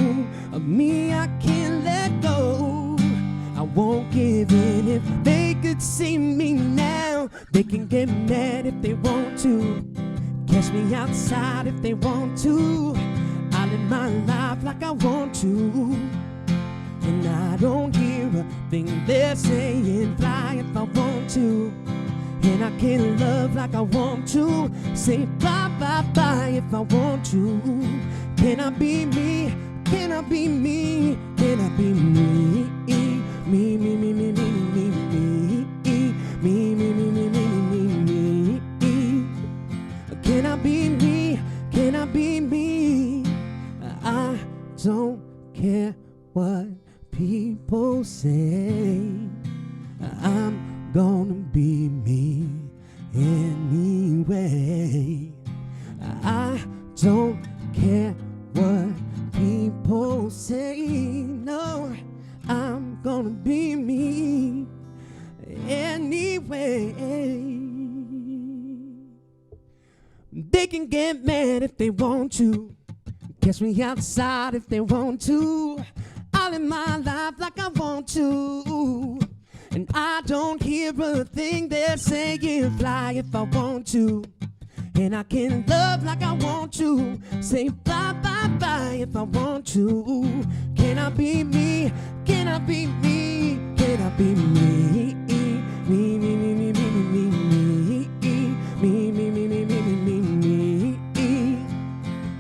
Of me I can't let go. I won't give in. If they could see me now, they can get mad if they want to. Catch me outside if they want to. I live my life like I want to. And I don't hear a thing they're saying. Fly if I want to. And I can love like I want to. Say bye, bye, bye if I want to. Can I be me? Can I be me? Can I be me? Me, me, me, me, me, me, me, me, me, me, me, me, me, me. Can I be me? Can I be me? I don't care what people say. I'm gonna be me anyway. I don't care what people say. No, I'm gonna be me anyway. They can get mad if they want to. Catch me outside if they want to. I'll live my life like I want to. And I don't hear a thing they're saying. Fly if I want to. And I can love like I want to. Say bye, bye, bye if I want to. Can I be me? Can I be me? Can I be me? Me, me, me, me, me, me, me, me, me, me, me, me, me, me, me.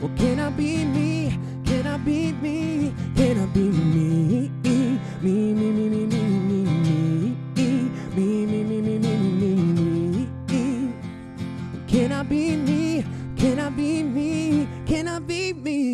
Well, can I be me? Can I be me? Can I be me? Me, me, me, me, me, me, me, me, me, me, me, me, me. Can I be me? Can I be me? Can I be me?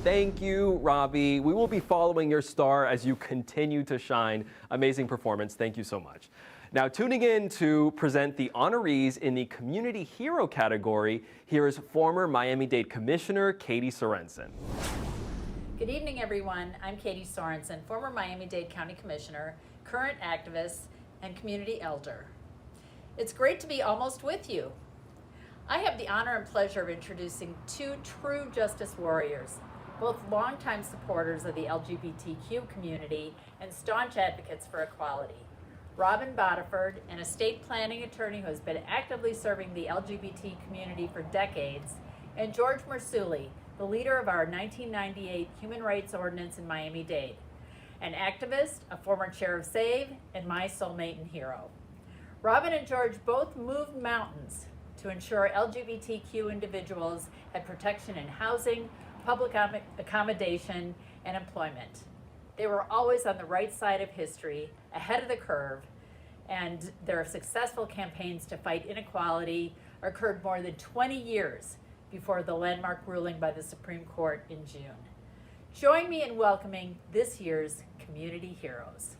Thank you, Robbie. We will be following your star as you continue to shine. Amazing performance. Thank you so much. Now, tuning in to present the honorees in the Community Hero category, here is former Miami-Dade Commissioner Katie Sorensen. Good evening, everyone. I'm Katie Sorensen, former Miami-Dade County Commissioner, current activist, and community elder. It's great to be almost with you. I have the honor and pleasure of introducing two true justice warriors, both longtime supporters of the LGBTQ community and staunch advocates for equality. Robin Bodiford, an estate planning attorney who has been actively serving the LGBT community for decades, and George Mersuli, the leader of our 1998 Human Rights Ordinance in Miami-Dade, an activist, a former chair of SAVE, and my soulmate and hero. Robin and George both moved mountains to ensure LGBTQ individuals had protection in housing, public accommodation, and employment. They were always on the right side of history, ahead of the curve, and their successful campaigns to fight inequality occurred more than 20 years before the landmark ruling by the Supreme Court in June. Join me in welcoming this year's Community Heroes.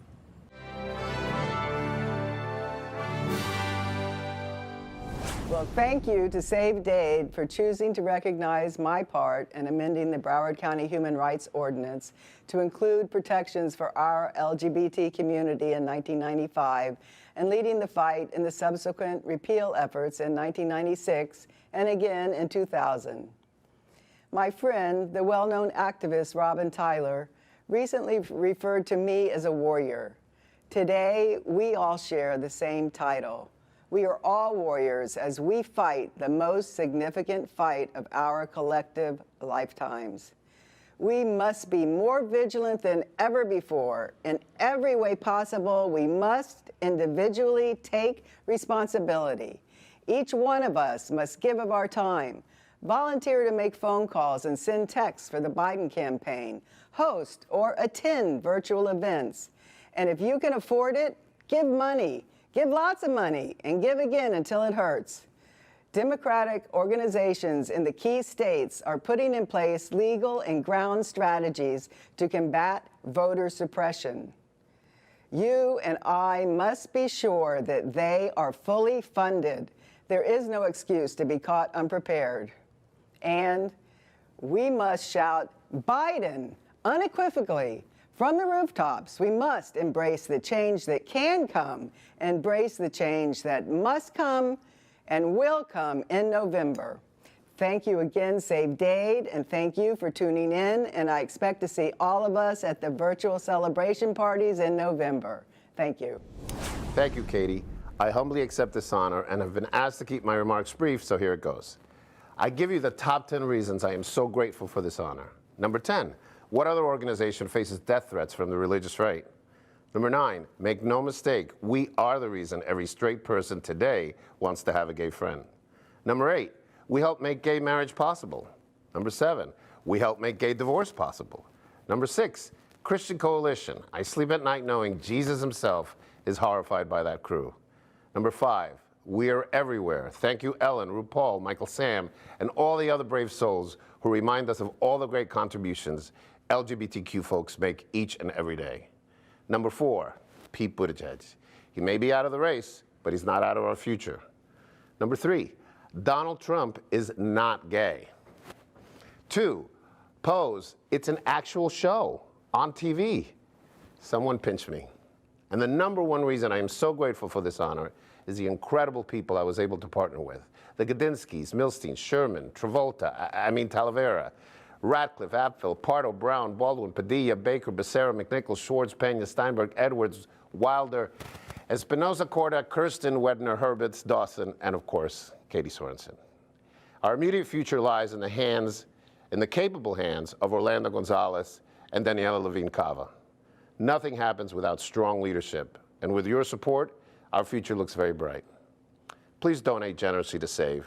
Well, thank you to Save Dade for choosing to recognize my part in amending the Broward County Human Rights Ordinance to include protections for our LGBT community in 1995 and leading the fight in the subsequent repeal efforts in 1996 and again in 2000. My friend, the well-known activist Robin Tyler, recently referred to me as a warrior. Today, we all share the same title. We are all warriors as we fight the most significant fight of our collective lifetimes. We must be more vigilant than ever before. In every way possible, we must individually take responsibility. Each one of us must give of our time, volunteer to make phone calls and send texts for the Biden campaign, host or attend virtual events. And if you can afford it, give money. Give lots of money and give again until it hurts. Democratic organizations in the key states are putting in place legal and ground strategies to combat voter suppression. You and I must be sure that they are fully funded. There is no excuse to be caught unprepared. And we must shout Biden unequivocally from the rooftops. We must embrace the change that can come, embrace the change that must come and will come in November. Thank you again, Save Dade, and thank you for tuning in, and I expect to see all of us at the virtual celebration parties in November. Thank you. Thank you, Katie. I humbly accept this honor and have been asked to keep my remarks brief, so here it goes. I give you the top 10 reasons I am so grateful for this honor. Number 10, what other organization faces death threats from the religious right? Number 9, make no mistake, we are the reason every straight person today wants to have a gay friend. Number 8, we help make gay marriage possible. Number 7, we help make gay divorce possible. Number 6, Christian Coalition. I sleep at night knowing Jesus himself is horrified by that crew. Number 5, we are everywhere. Thank you, Ellen, RuPaul, Michael Sam, and all the other brave souls who remind us of all the great contributions LGBTQ folks make each and every day. Number 4, Pete Buttigieg. He may be out of the race, but he's not out of our future. Number 3, Donald Trump is not gay. 2, Pose, it's an actual show on TV. Someone pinch me. And the number one reason I am so grateful for this honor is the incredible people I was able to partner with. The Godinskys, Milstein, Sherman, Travolta, Talavera, Ratcliffe, Apfel, Pardo, Brown, Baldwin, Padilla, Baker, Becerra, McNichol, Schwartz, Pena, Steinberg, Edwards, Wilder, Espinosa, Korda, Kirsten, Wedner, Herbert, Dawson, and of course, Katie Sorensen. Our immediate future lies in the capable hands of Orlando Gonzalez and Daniela Levine Cava. Nothing happens without strong leadership, and with your support, our future looks very bright. Please donate generously to SAVE,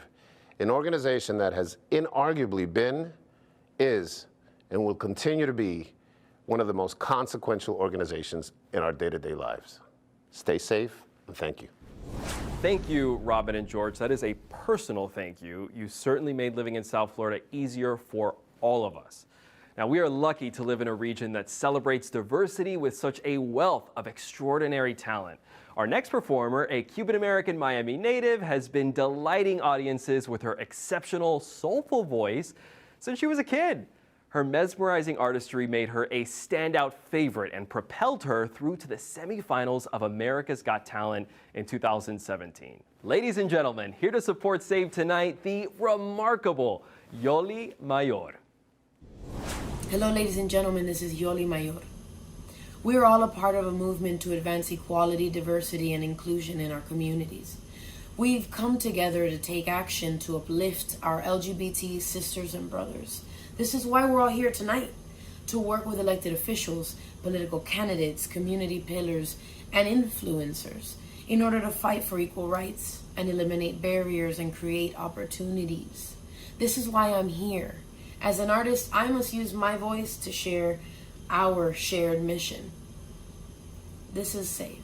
an organization that has inarguably been, is, and will continue to be one of the most consequential organizations in our day-to-day lives. Stay safe, and thank you. Thank you, Robin and George. That is a personal thank you. You certainly made living in South Florida easier for all of us. Now, we are lucky to live in a region that celebrates diversity with such a wealth of extraordinary talent. Our next performer, a Cuban-American Miami native, has been delighting audiences with her exceptional, soulful voice since she was a kid. Her mesmerizing artistry made her a standout favorite and propelled her through to the semifinals of America's Got Talent in 2017. Ladies and gentlemen, here to support SAVE tonight, the remarkable Yoli Mayor. Hello, ladies and gentlemen, this is Yoli Mayor. We are all a part of a movement to advance equality, diversity, and inclusion in our communities. We've come together to take action to uplift our LGBT sisters and brothers. This is why we're all here tonight, to work with elected officials, political candidates, community pillars, and influencers in order to fight for equal rights and eliminate barriers and create opportunities. This is why I'm here. As an artist, I must use my voice to share our shared mission. This is SAVE.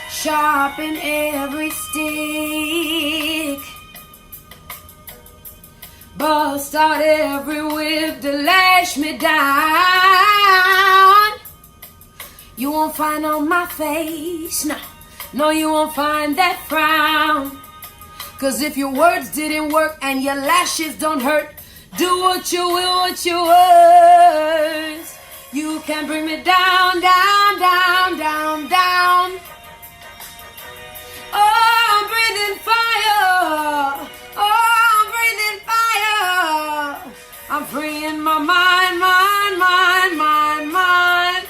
Sharpen every stick, bust out every whip to lash me down. You won't find on my face, no, you won't find that frown. 'Cause if your words didn't work and your lashes don't hurt, do what you will with your words. You can bring me down, down, down, down, down. Oh, I'm breathing fire. Oh, I'm breathing fire. I'm freeing my mind, mind, mind, mind, mind.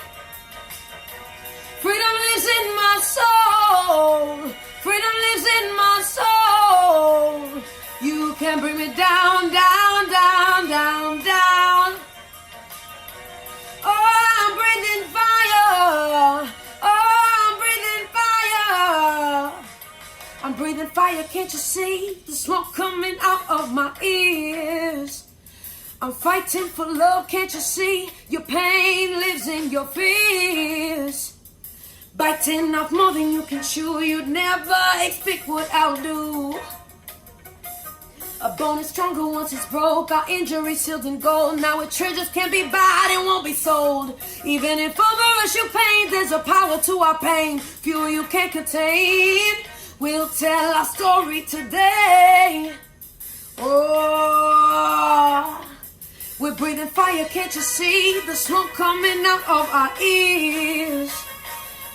Freedom lives in my soul. Freedom lives in my soul. You can bring me down, down, down, down, down. Oh, I'm breathing fire. I'm breathing fire, can't you see the smoke coming out of my ears? I'm fighting for love, can't you see your pain lives in your fears? Biting off more than you can chew, you'd never expect what I'll do. A bone is stronger once it's broke, our injuries sealed in gold. Now our treasures can't be bought and won't be sold. Even if over us you pain, there's a power to our pain, fuel you can't contain. We'll tell our story today. Oh, we're breathing fire, can't you see the smoke coming out of our ears?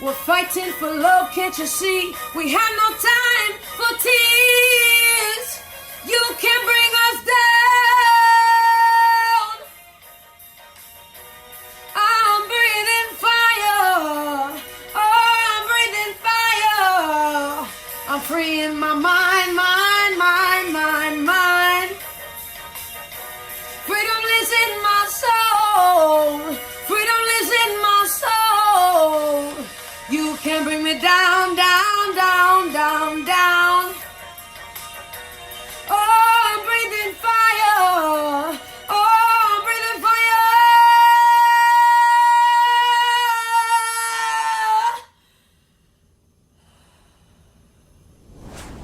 We're fighting for love, can't you see? We have no time for tears. You can bring us down. I'm breathing fire. I'm freeing my mind, mind, mind, mind, mind. Freedom lives in my soul. Freedom lives in my soul. You can bring me down, down, down, down, down. Oh, I'm breathing fire. Oh, I'm breathing fire.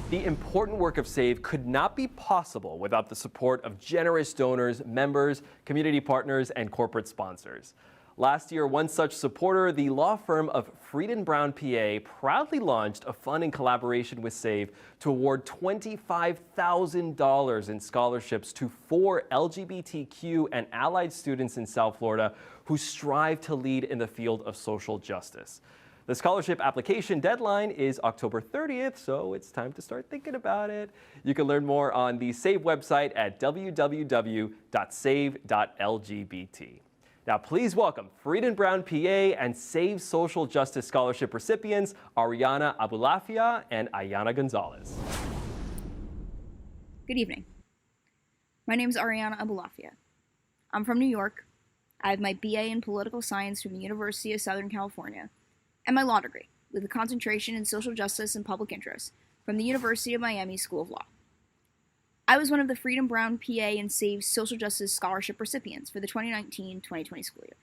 The important work of SAVE could not be possible without the support of generous donors, members, community partners, and corporate sponsors. Last year, one such supporter, the law firm of Frieden Brown, PA, proudly launched a fund in collaboration with SAVE to award $25,000 in scholarships to 4 LGBTQ and allied students in South Florida who strive to lead in the field of social justice. The scholarship application deadline is October 30th, so it's time to start thinking about it. You can learn more on the SAVE website at www.save.lgbt. Now, please welcome Frieden Brown, PA, and SAVE Social Justice Scholarship recipients Ariana Abulafia and Ayana Gonzalez. Good evening. My name is Ariana Abulafia. I'm from New York. I have my BA in Political Science from the University of Southern California, and my law degree, with a concentration in social justice and public interest, from the University of Miami School of Law. I was one of the Frieden Brown, PA, and SAVE Social Justice Scholarship recipients for the 2019-2020 school year.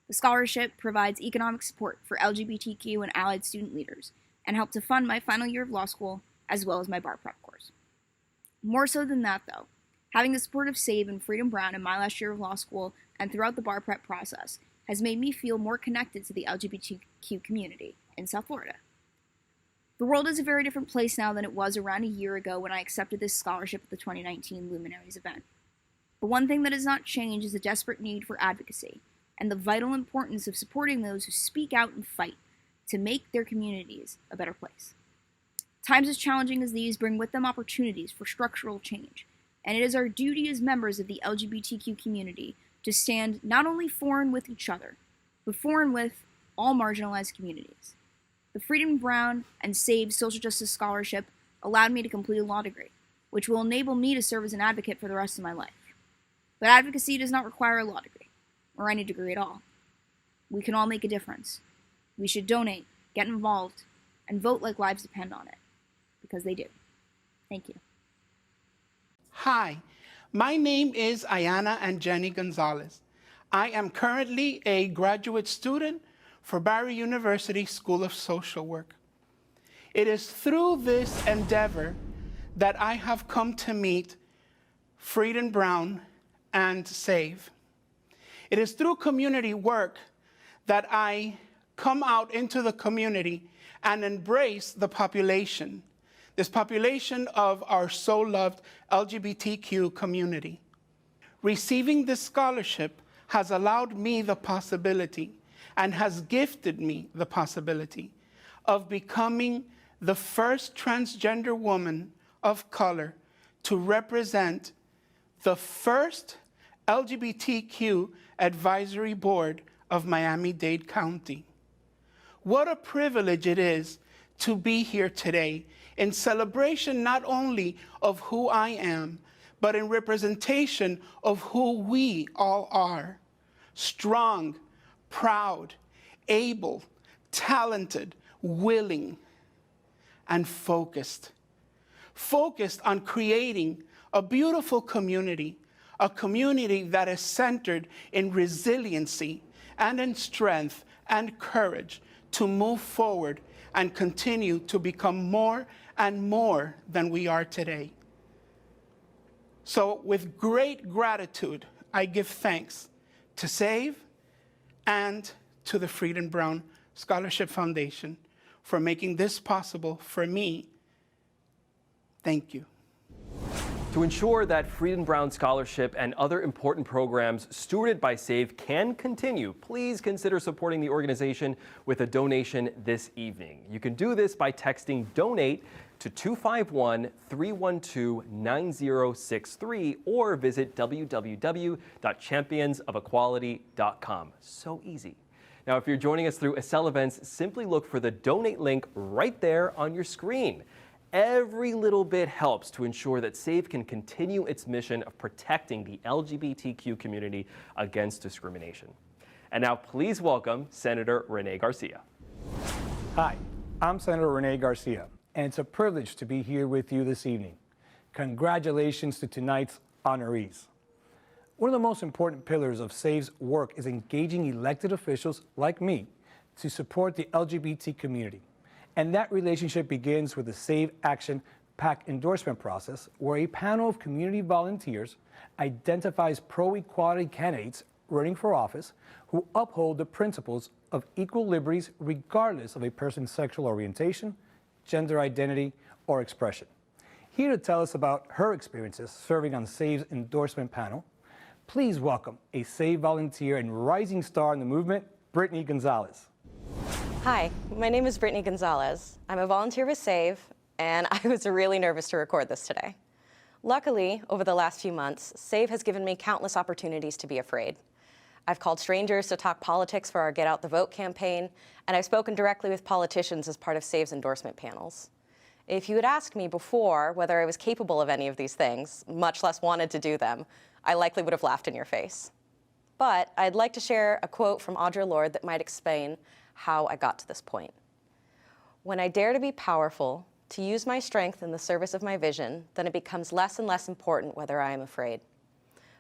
The scholarship provides economic support for LGBTQ and allied student leaders, and helped to fund my final year of law school, as well as my bar prep course. More so than that, though, having the support of SAVE and Frieden Brown in my last year of law school and throughout the bar prep process has made me feel more connected to the LGBTQ community in South Florida. The world is a very different place now than it was around a year ago when I accepted this scholarship at the 2019 Luminaries event. But one thing that has not changed is the desperate need for advocacy and the vital importance of supporting those who speak out and fight to make their communities a better place. Times as challenging as these bring with them opportunities for structural change, and it is our duty as members of the LGBTQ community to stand not only for and with each other, but for and with all marginalized communities. The Frieden Brown and SAVE Social Justice Scholarship allowed me to complete a law degree, which will enable me to serve as an advocate for the rest of my life. But advocacy does not require a law degree, or any degree at all. We can all make a difference. We should donate, get involved, and vote like lives depend on it, because they do. Thank you. Hi, my name is Ayana and Jenny Gonzalez. I am currently a graduate student for Barry University School of Social Work. It is through this endeavor that I have come to meet Frieden Brown and SAVE. It is through community work that I come out into the community and embrace the population, this population of our so loved LGBTQ community. Receiving this scholarship has allowed me the possibility and has gifted me the possibility of becoming the first transgender woman of color to represent the first LGBTQ advisory board of Miami-Dade County. What a privilege it is to be here today in celebration not only of who I am, but in representation of who we all are. Strong, proud, able, talented, willing, and focused. Focused on creating a beautiful community, a community that is centered in resiliency and in strength and courage to move forward and continue to become more and more than we are today. So with great gratitude, I give thanks to SAVE and to the Frieden Brown Scholarship Foundation for making this possible for me. Thank you. To ensure that Frieden Brown Scholarship and other important programs stewarded by SAVE can continue, please consider supporting the organization with a donation this evening. You can do this by texting DONATE to 251-312-9063 or visit www.championsofequality.com. So easy. Now, if you're joining us through Accel Events, simply look for the donate link right there on your screen. Every little bit helps to ensure that SAVE can continue its mission of protecting the LGBTQ community against discrimination. And now please welcome Senator Rene Garcia. Hi, I'm Senator Rene Garcia, and it's a privilege to be here with you this evening. Congratulations to tonight's honorees. One of the most important pillars of SAVE's work is engaging elected officials like me to support the LGBT community. And that relationship begins with the SAVE Action PAC endorsement process, where a panel of community volunteers identifies pro-equality candidates running for office who uphold the principles of equal liberties regardless of a person's sexual orientation, gender identity, or expression. Here to tell us about her experiences serving on SAVE's endorsement panel, please welcome a SAVE volunteer and rising star in the movement, Brittany Gonzalez. Hi, my name is Brittany Gonzalez. I'm a volunteer with SAVE, and I was really nervous to record this today. Luckily, over the last few months, SAVE has given me countless opportunities to be afraid. I've called strangers to talk politics for our Get Out the Vote campaign, and I've spoken directly with politicians as part of SAVE's endorsement panels. If you had asked me before whether I was capable of any of these things, much less wanted to do them, I likely would have laughed in your face. But I'd like to share a quote from Audre Lorde that might explain how I got to this point. When I dare to be powerful, to use my strength in the service of my vision, then it becomes less and less important whether I am afraid.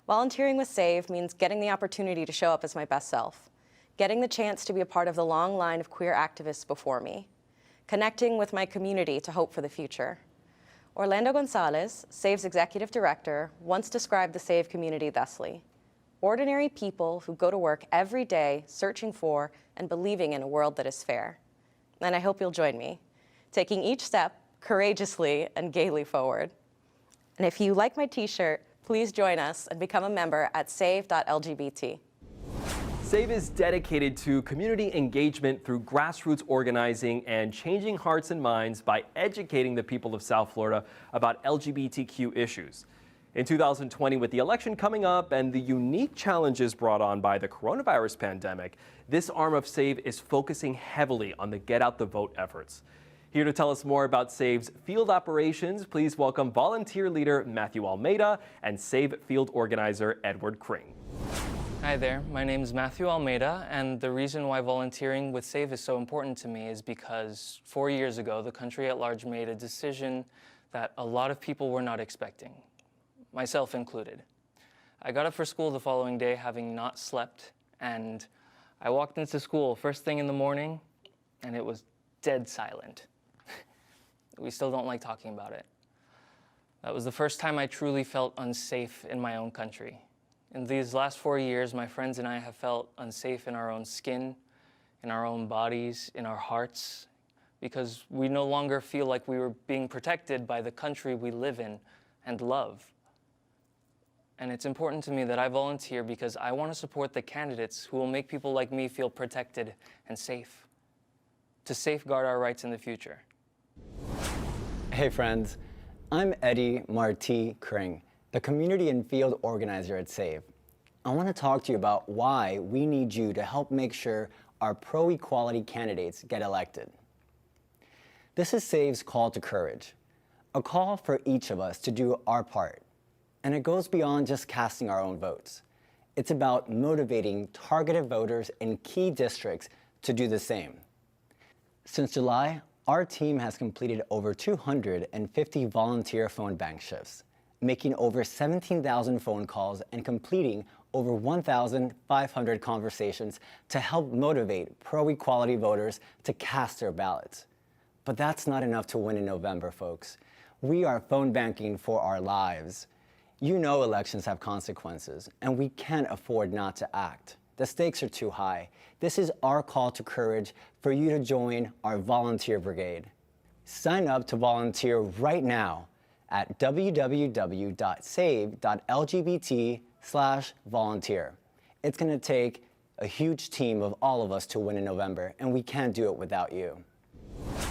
Volunteering with SAVE means getting the opportunity to show up as my best self, getting the chance to be a part of the long line of queer activists before me, connecting with my community to hope for the future. Orlando Gonzalez, SAVE's executive director, once described the SAVE community thusly: ordinary people who go to work every day searching for and believing in a world that is fair. And I hope you'll join me, taking each step courageously and gaily forward. And if you like my t-shirt, please join us and become a member at save.lgbt. SAVE is dedicated to community engagement through grassroots organizing and changing hearts and minds by educating the people of South Florida about LGBTQ issues. In 2020, with the election coming up and the unique challenges brought on by the coronavirus pandemic, this arm of SAVE is focusing heavily on the Get Out the Vote efforts. Here to tell us more about SAVE's field operations, please welcome volunteer leader Matthew Almeida and SAVE field organizer Edward Kring. Hi there, my name is Matthew Almeida, and the reason why volunteering with SAVE is so important to me is because 4 years ago, the country at large made a decision that a lot of people were not expecting, myself included. I got up for school the following day having not slept, and I walked into school first thing in the morning, and it was dead silent. We still don't like talking about it. That was the first time I truly felt unsafe in my own country. In these last 4 years, my friends and I have felt unsafe in our own skin, in our own bodies, in our hearts, because we no longer feel like we were being protected by the country we live in and love. And it's important to me that I volunteer because I want to support the candidates who will make people like me feel protected and safe, to safeguard our rights in the future. Hey friends, I'm Eddie Marti Kring, the community and field organizer at SAVE. I want to talk to you about why we need you to help make sure our pro-equality candidates get elected. This is SAVE's call to courage, a call for each of us to do our part. And it goes beyond just casting our own votes. It's about motivating targeted voters in key districts to do the same. Since July, our team has completed over 250 volunteer phone bank shifts, making over 17,000 phone calls and completing over 1,500 conversations to help motivate pro-equality voters to cast their ballots. But that's not enough to win in November, folks. We are phone banking for our lives. You know elections have consequences, and we can't afford not to act. The stakes are too high. This is our call to courage for you to join our volunteer brigade. Sign up to volunteer right now at www.save.lgbt/volunteer. It's going to take a huge team of all of us to win in November, and we can't do it without you.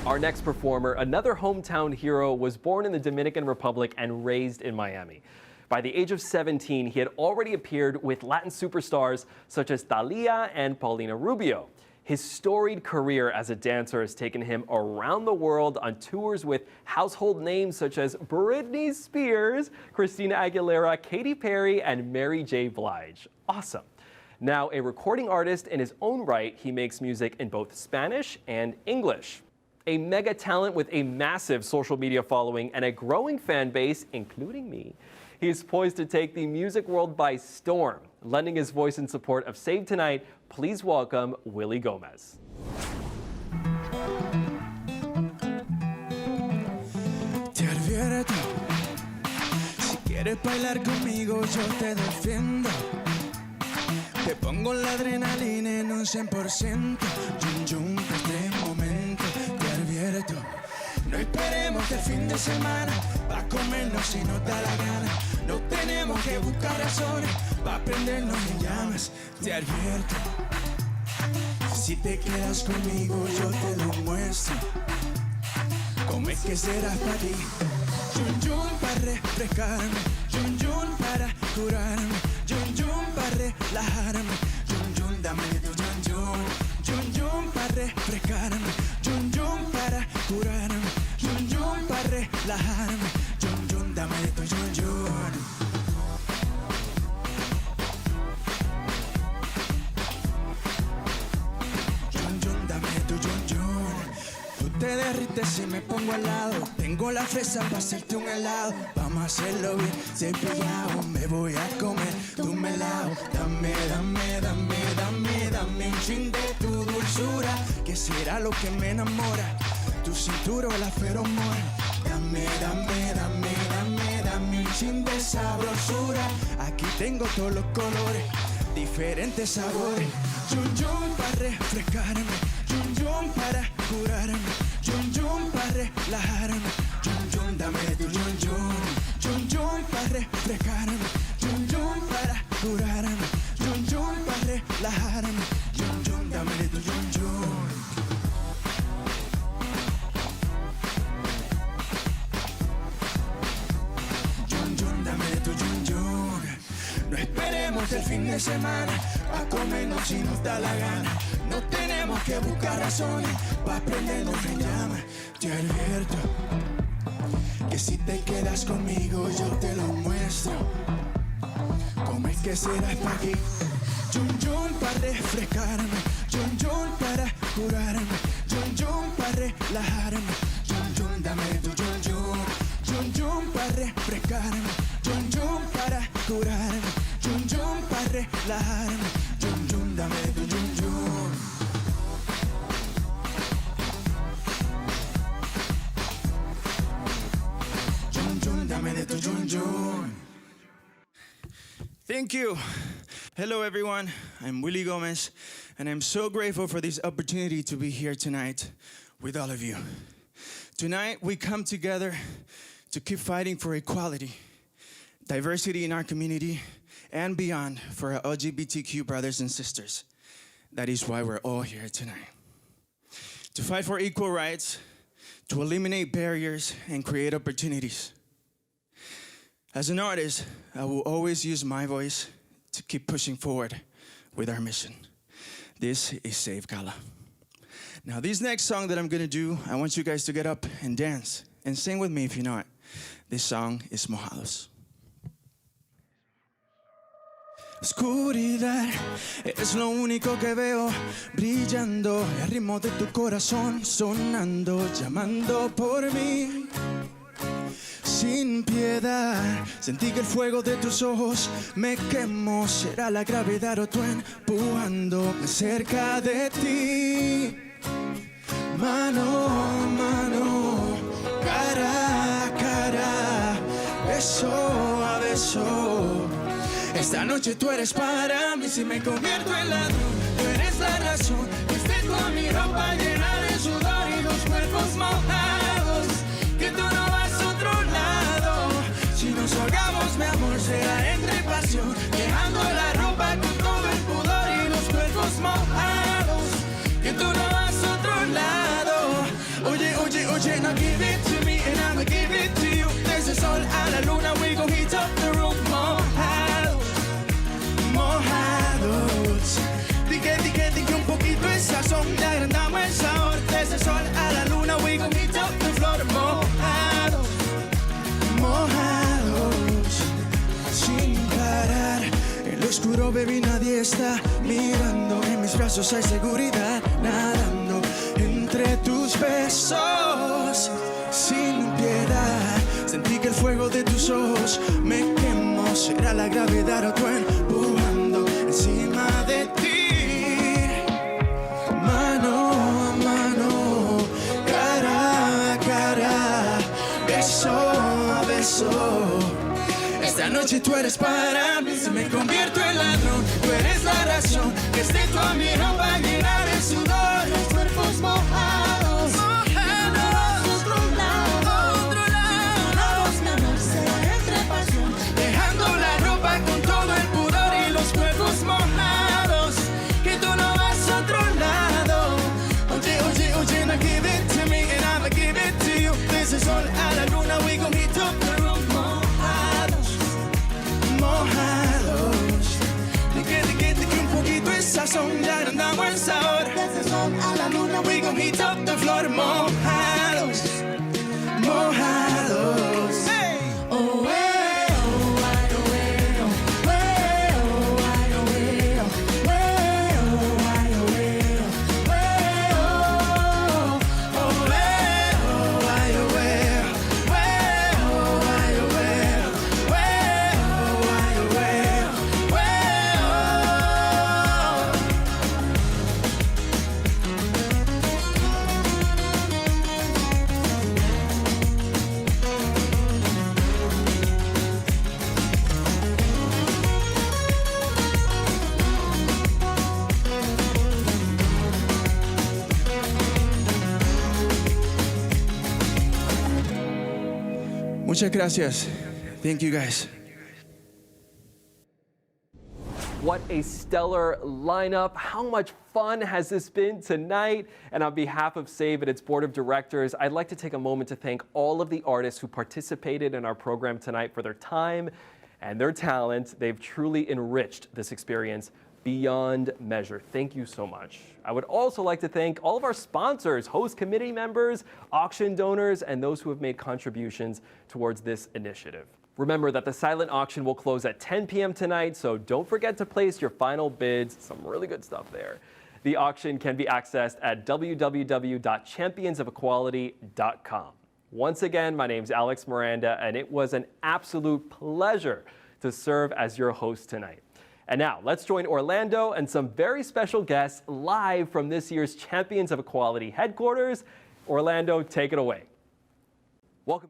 Our next performer, another hometown hero, was born in the Dominican Republic and raised in Miami. By the age of 17, he had already appeared with Latin superstars such as Thalia and Paulina Rubio. His storied career as a dancer has taken him around the world on tours with household names such as Britney Spears, Christina Aguilera, Katy Perry, and Mary J. Blige. Awesome. Now a recording artist in his own right, he makes music in both Spanish and English. A mega talent with a massive social media following and a growing fan base, including me. He is poised to take the music world by storm. Lending his voice in support of Save Tonight, please welcome Willie Gomez. Te advierto, si quieres bailar conmigo yo te defiendo. Te pongo la adrenalina en un 100%. Yum yum, este momento te advierto. No esperemos el fin de semana pa' comernos si nos da la gana. No tenemos que buscar razones pa' prendernos en llamas. Te advierto. Si te quedas conmigo yo te lo muestro. ¿Cómo es que serás para ti? Yum yum para refrescarme, yum yum para curarme, yum yum para relajarme, yum yum dame tu yum yum, yum yum para refrescarme, yum yum para curarme, yum yum para relajarme, yum yum dame tu yum yum. Yum yum dame tu yum yum. Tú te derrites si me pongo al lado. Tengo la fresa para hacerte un helado. Vamos a hacerlo bien, cepillado. Me voy a comer tu melado. Dame, dame, dame, dame, dame un chin de tu dulzura, que será lo que me enamora. Tu cintura o la feromona. Dame, dame, dame, dame, dame un chin de sabrosura. Aquí tengo todos los colores, diferentes sabores. Yum yum para refrescarme, yum yum para curarme, yum yum para relajarme, yum yum dame tu yum yum, yum yum para refrescarme, yum yum para curarme, yum yum para relajarme, yum yum dame tu yum yum. Yum yum dame tu yum yum. No esperemos el fin de semana a comernos si nos da la gana. No tenemos que buscar razones para prendernos en llama. Te advierto que si te quedas conmigo yo te lo muestro. ¿Cómo es que serás para aquí? Yum yum para refrescarme, yum yum para curarme, yum yum para relajarme, yum yum dame tu yum yum, yum yum para refrescarme, yum yum para curarme, yum yum para relajarme, yum yum dame tu yum yum. Yum yum dame de tu yum yum. Thank you. Hello, everyone. I'm Willie Gomez, and I'm so grateful for this opportunity to be here tonight with all of you. Tonight, we come together to keep fighting for equality, diversity in our community, and beyond for our LGBTQ brothers and sisters. That is why we're all here tonight. To fight for equal rights, to eliminate barriers, and create opportunities. As an artist, I will always use my voice to keep pushing forward with our mission. This is Save Gala. Now, this next song that I'm gonna do, I want you guys to get up and dance and sing with me if you know it. This song is Mojados. Oscuridad es lo único que veo brillando, el ritmo de tu corazón sonando, llamando por mí. Sin piedad, sentí que el fuego de tus ojos me quemó. Será la gravedad o tú empujándome cerca de ti. Mano a mano, cara a cara, beso a beso. Esta noche tú eres para mí, si me convierto en ladrón, tú eres la razón. Estés con mi ropa llena de sudor y dos cuerpos mojados, que tú no vas a otro lado. Si nos ahogamos, mi amor, será entre pasión, dejando la ropa con todo el pudor y los cuerpos mojados, que tú no vas a otro lado. Oye, oye, oye, now give it to me and I'ma give it to you. Desde el sol a la luna, we gon' heat up the room. Mojados, mojados. Dije un poquito de sazón, le agrandamos el sabor. Desde el sol a la luna, we gon' heat up the floor. Mojados, mojados. Sin parar, en lo oscuro, baby, nadie está mirando. En mis brazos hay seguridad, nadando entre tus besos. Sin piedad, sentí que el fuego de tus ojos me quemó. Será la gravedad o tú empujando encima de ti. Mano a mano, cara a cara, beso a beso. Esta Esta noche tú eres para mí. Si me convierto en ladrón, tú eres la razón. Que esté tu amigo va a llenar el sudor. Los cuerpos mojados. Dejando la ropa con todo el pudor y los cuerpos mojados, que tú no vas a otro lado. Oye, oye, oye, now give it to me and I'ma give it to you. Desde sol a la luna, we gon' heat up the room. Mojados, mojados. De que un poquito es sazón, ya andamos en sabor. Desde sol a la luna, we gon' heat up the floor. Mojados, mojados. Hey. Oh, hey. Muchas gracias. Thank you guys. What a stellar lineup. How much fun has this been tonight? And on behalf of SAVE and its board of directors, I'd like to take a moment to thank all of the artists who participated in our program tonight for their time and their talent. They've truly enriched this experience beyond measure. Thank you so much. I would also like to thank all of our sponsors, host committee members, auction donors, and those who have made contributions towards this initiative. Remember that the silent auction will close at 10 p.m. tonight, so don't forget to place your final bids. Some really good stuff there. The auction can be accessed at www.championsofequality.com. Once again, my name's Alex Miranda, and it was an absolute pleasure to serve as your host tonight. And now, let's join Orlando and some very special guests live from this year's Champions of Equality headquarters. Orlando, take it away. Welcome.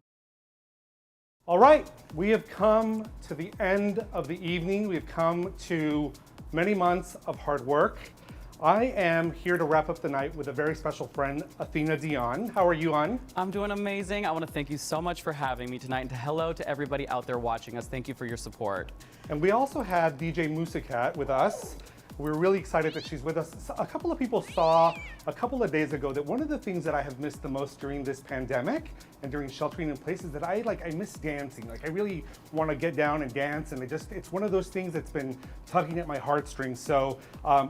All right, we have come to the end of the evening. We've come to many months of hard work. I am here to wrap up the night with a very special friend, Athena Dion. How are you, An? I'm doing amazing. I want to thank you so much for having me tonight, and hello to everybody out there watching us. Thank you for your support. And we also have DJ Musicat with us. We're really excited that she's with us. A couple of people saw a couple of days ago that one of the things that I have missed the most during this pandemic and during sheltering in place is that I miss dancing. Like, I really want to get down and dance, and it's one of those things that's been tugging at my heartstrings. So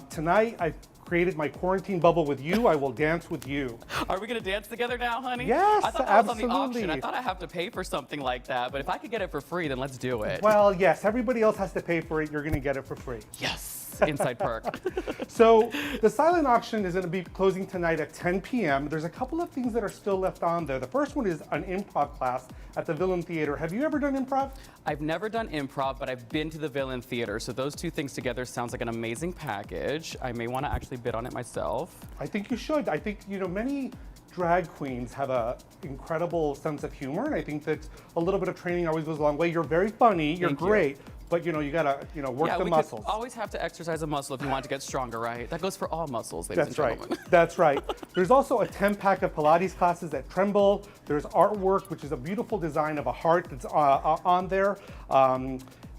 tonight I've created my quarantine bubble with you. I will dance with you. Are we going to dance together now, honey? Yes, I thought that absolutely. was on the auction. I thought I have to pay for something like that, but if I could get it for free, then let's do it. Well, yes, everybody else has to pay for it. You're going to get it for free. Yes. Inside perk. So the silent auction is going to be closing tonight at 10 p.m. There's a couple of things that are still left on there. The first one is an improv class at the Villain Theater. Have you ever done improv? I've never done improv, but I've been to the Villain Theater. So those two things together sounds like an amazing package. I may want to actually bid on it myself. I think you should. I think, many drag queens have an incredible sense of humor, and I think that a little bit of training always goes a long way. You're very funny. You're great. But you gotta work the muscles. Always have to exercise a muscle if you want to get stronger, right? That goes for all muscles, ladies and gentlemen. That's right. There's also a 10-pack of Pilates classes at Tremble. There's artwork, which is a beautiful design of a heart that's on there.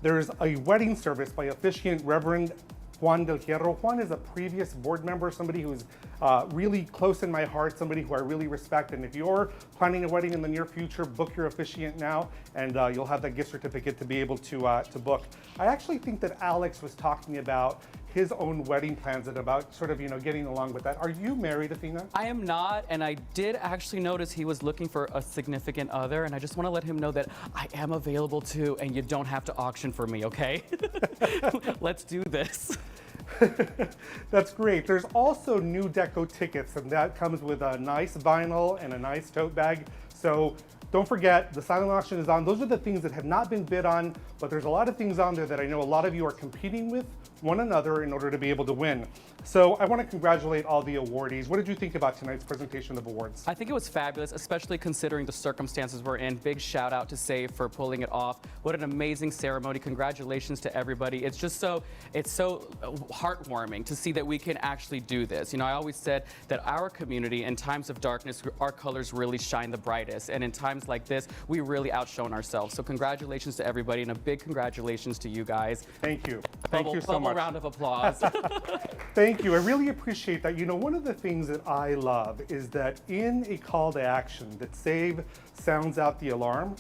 There's a wedding service by officiant Reverend Juan Del Hierro. Juan is a previous board member, somebody who's really close in my heart, somebody who I really respect. And if you're planning a wedding in the near future, book your officiant now, and you'll have that gift certificate to be able to book. I actually think that Alex was talking about his own wedding plans and about sort of, getting along with that. Are you married, Athena? I am not, and I did actually notice he was looking for a significant other, and I just want to let him know that I am available too, and you don't have to auction for me, okay? Let's do this. That's great. There's also new deco tickets, and that comes with a nice vinyl and a nice tote bag. So don't forget, the silent auction is on. Those are the things that have not been bid on, but there's a lot of things on there that I know a lot of you are competing with one another in order to be able to win. So I want to congratulate all the awardees. What did you think about tonight's presentation of awards? I think it was fabulous, especially considering the circumstances we're in. Big shout out to SAVE for pulling it off. What an amazing ceremony. Congratulations to everybody. It's so heartwarming to see that we can actually do this. You know, I always said that our community, in times of darkness, our colors really shine the brightest. And in times like this, we really outshone ourselves. So congratulations to everybody, and a big congratulations to you guys. Thank you. Thank you so much. Round of applause. Thank you. I really appreciate that. You know, one of the things that I love is that in a call to action that SAVE sounds out the alarm,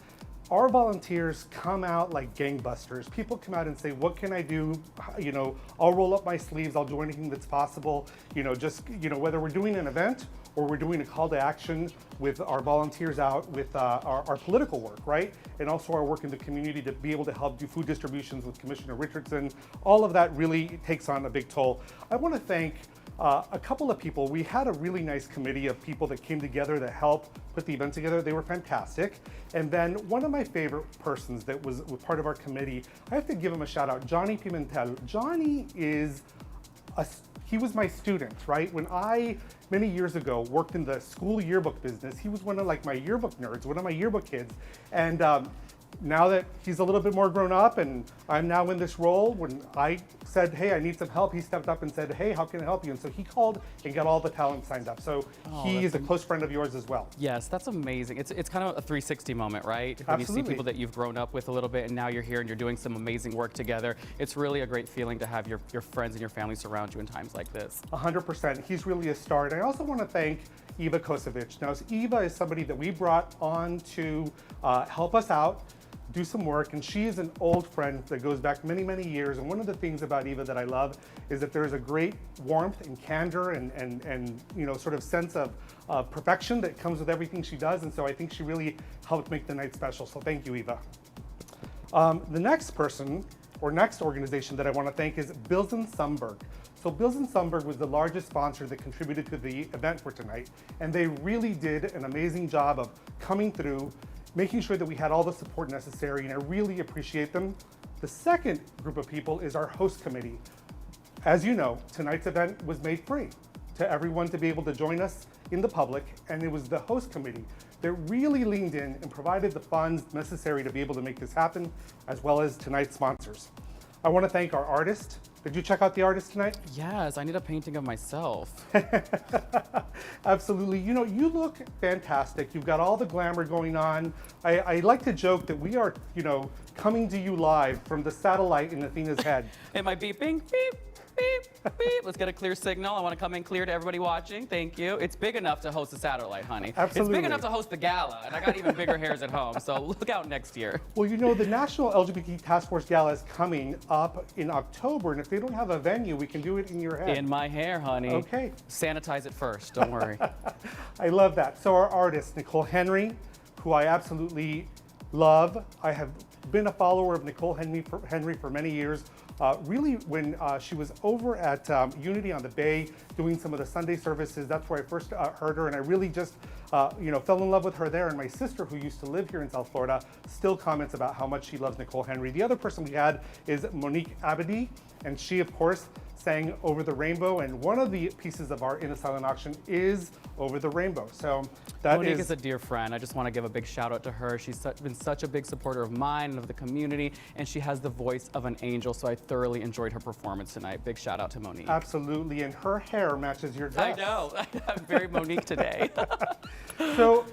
our volunteers come out like gangbusters. People come out and say, what can I do? You know, I'll roll up my sleeves. I'll do anything that's possible. You know, just, you know, whether we're doing an event or we're doing a call to action with our volunteers out with our political work, right? And also our work in the community to be able to help do food distributions with Commissioner Richardson. All of that really takes on a big toll. I want to thank a couple of people. We had a really nice committee of people that came together to help put the event together. They were fantastic. And then one of my favorite persons that was part of our committee, I have to give him a shout out, Johnny Pimentel. Johnny is he was my student, right? When I, many years ago, worked in the school yearbook business, he was one of like my yearbook nerds, one of my yearbook kids. And now that he's a little bit more grown up and I'm now in this role, when I said, hey, I need some help, he stepped up and said, hey, how can I help you? And so he called and got all the talent signed up. So he is a close friend of yours as well. Yes, that's amazing. It's kind of a 360 moment, right? When Absolutely. you see people that you've grown up with a little bit and now you're here and you're doing some amazing work together. It's really a great feeling to have your friends and your family surround you in times like this. 100%. He's really a star. And I also want to thank Eva Kosovic. Now, Eva is somebody that we brought on to help us out, do some work, and she is an old friend that goes back many, many years. And one of the things about Eva that I love is that there's a great warmth and candor and you know, sort of sense of perfection that comes with everything she does. And so I think she really helped make the night special. So thank you, Eva. The next person or next organization that I want to thank is Bills and Sundberg. So Bills and Sundberg was the largest sponsor that contributed to the event for tonight. And they really did an amazing job of coming through, making sure that we had all the support necessary, and I really appreciate them. The second group of people is our host committee. As you know, tonight's event was made free to everyone to be able to join us in the public, and it was the host committee that really leaned in and provided the funds necessary to be able to make this happen, as well as tonight's sponsors. I want to thank our artist. Did you check out the artist tonight? Yes, I need a painting of myself. Absolutely. You know, you look fantastic. You've got all the glamour going on. I like to joke that we are, you know, coming to you live from the satellite in Athena's head. Am I beeping? Beep, beep, beep. Let's get a clear signal. I want to come in clear to everybody watching. Thank you. It's big enough to host a satellite, honey. Absolutely. It's big enough to host the gala, and I got even bigger hairs at home, so look out next year. Well, you know, the National LGBT Task Force Gala is coming up in October, and if they don't have a venue, we can do it in your head. In my hair, honey. Okay. Sanitize it first, don't worry. I love that. So our artist, Nicole Henry, who I absolutely love. I have been a follower of Nicole Henry for many years. Really, when she was over at Unity on the Bay doing some of the Sunday services, that's where I first heard her, and I really just you know, fell in love with her there. And my sister, who used to live here in South Florida, still comments about how much she loves Nicole Henry. The other person we had is Monique Abadi, and she, of course, sang Over the Rainbow, and one of the pieces of our In a Silent Auction is Over the Rainbow. So that Monique is a dear friend. I just want to give a big shout out to her. She's been such a big supporter of mine and of the community, and she has the voice of an angel, so I thoroughly enjoyed her performance tonight. Big shout out to Monique. Absolutely, and her hair matches your dress. I know. I'm very Monique today. So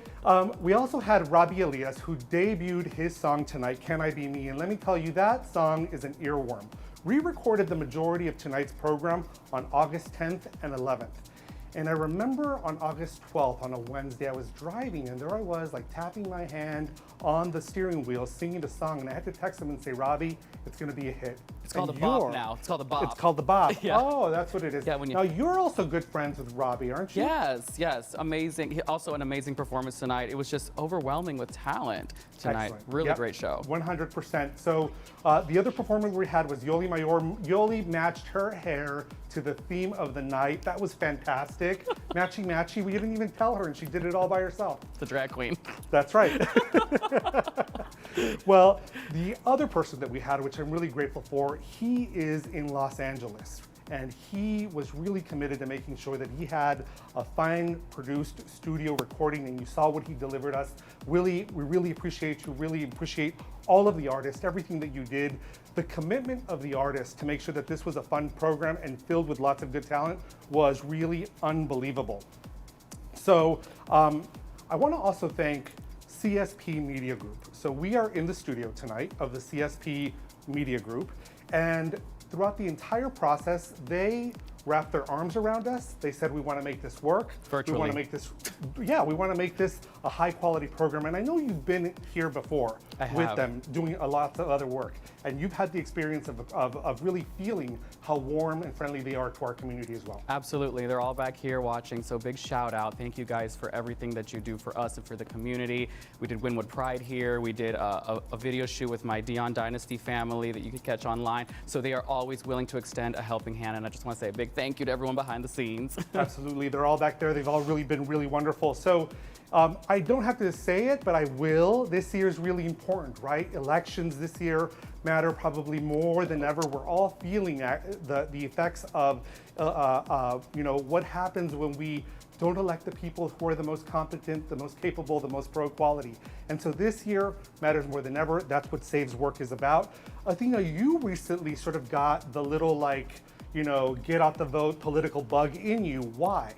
we also had Robbie Elias, who debuted his song tonight, Can I Be Me? And let me tell you, that song is an earworm. We recorded the majority of tonight's program on August 10th and 11th. And I remember on August 12th, on a Wednesday, I was driving and there I was, like tapping my hand on the steering wheel, singing the song. And I had to text him and say, Robbie, it's gonna be a hit. It's called the bop now. It's called the bop. It's called the bop. Yeah. Oh, that's what it is. Yeah, when you... Now, you're also good friends with Robbie, aren't you? Yes, yes. Amazing. Also an amazing performance tonight. It was just overwhelming with talent tonight. Excellent. Really Yep. great show. 100%. So the other performer we had was Yoli Mayor. Yoli matched her hair to the theme of the night. That was fantastic. lipstick, matchy-matchy. We didn't even tell her, and she did it all by herself. The drag queen. That's right. Well, the other person that we had, which I'm really grateful for, he is in Los Angeles. And he was really committed to making sure that he had a fine produced studio recording, and you saw what he delivered us. Really, we really appreciate you, really appreciate all of the artists, everything that you did. The commitment of the artists to make sure that this was a fun program and filled with lots of good talent was really unbelievable. So I want to also thank CSP Media Group. So we are in the studio tonight of the CSP Media Group, and throughout the entire process, they wrapped their arms around us. They said, we want to make this work. Virtually. We want to make this, we want to make this a high quality program. And I know you've been here before with them doing a lot of other work. And you've had the experience of really feeling how warm and friendly they are to our community as well. Absolutely, they're all back here watching, so big shout out. Thank you guys for everything that you do for us and for the community. We did Wynwood Pride here. We did a video shoot with my Dion Dynasty family that you could catch online. So they are always willing to extend a helping hand, and I just want to say a big thank you to everyone behind the scenes. Absolutely, they're all back there. They've all really been really wonderful. So I don't have to say it, but I will. This year is really important, right? Elections this year matter probably more than ever. We're all feeling the effects of what happens when we don't elect the people who are the most competent, the most capable, the most pro-equality. And so this year matters more than ever. That's what SAVE's work is about. Athena, you recently sort of got the little get out the vote political bug in you. Why?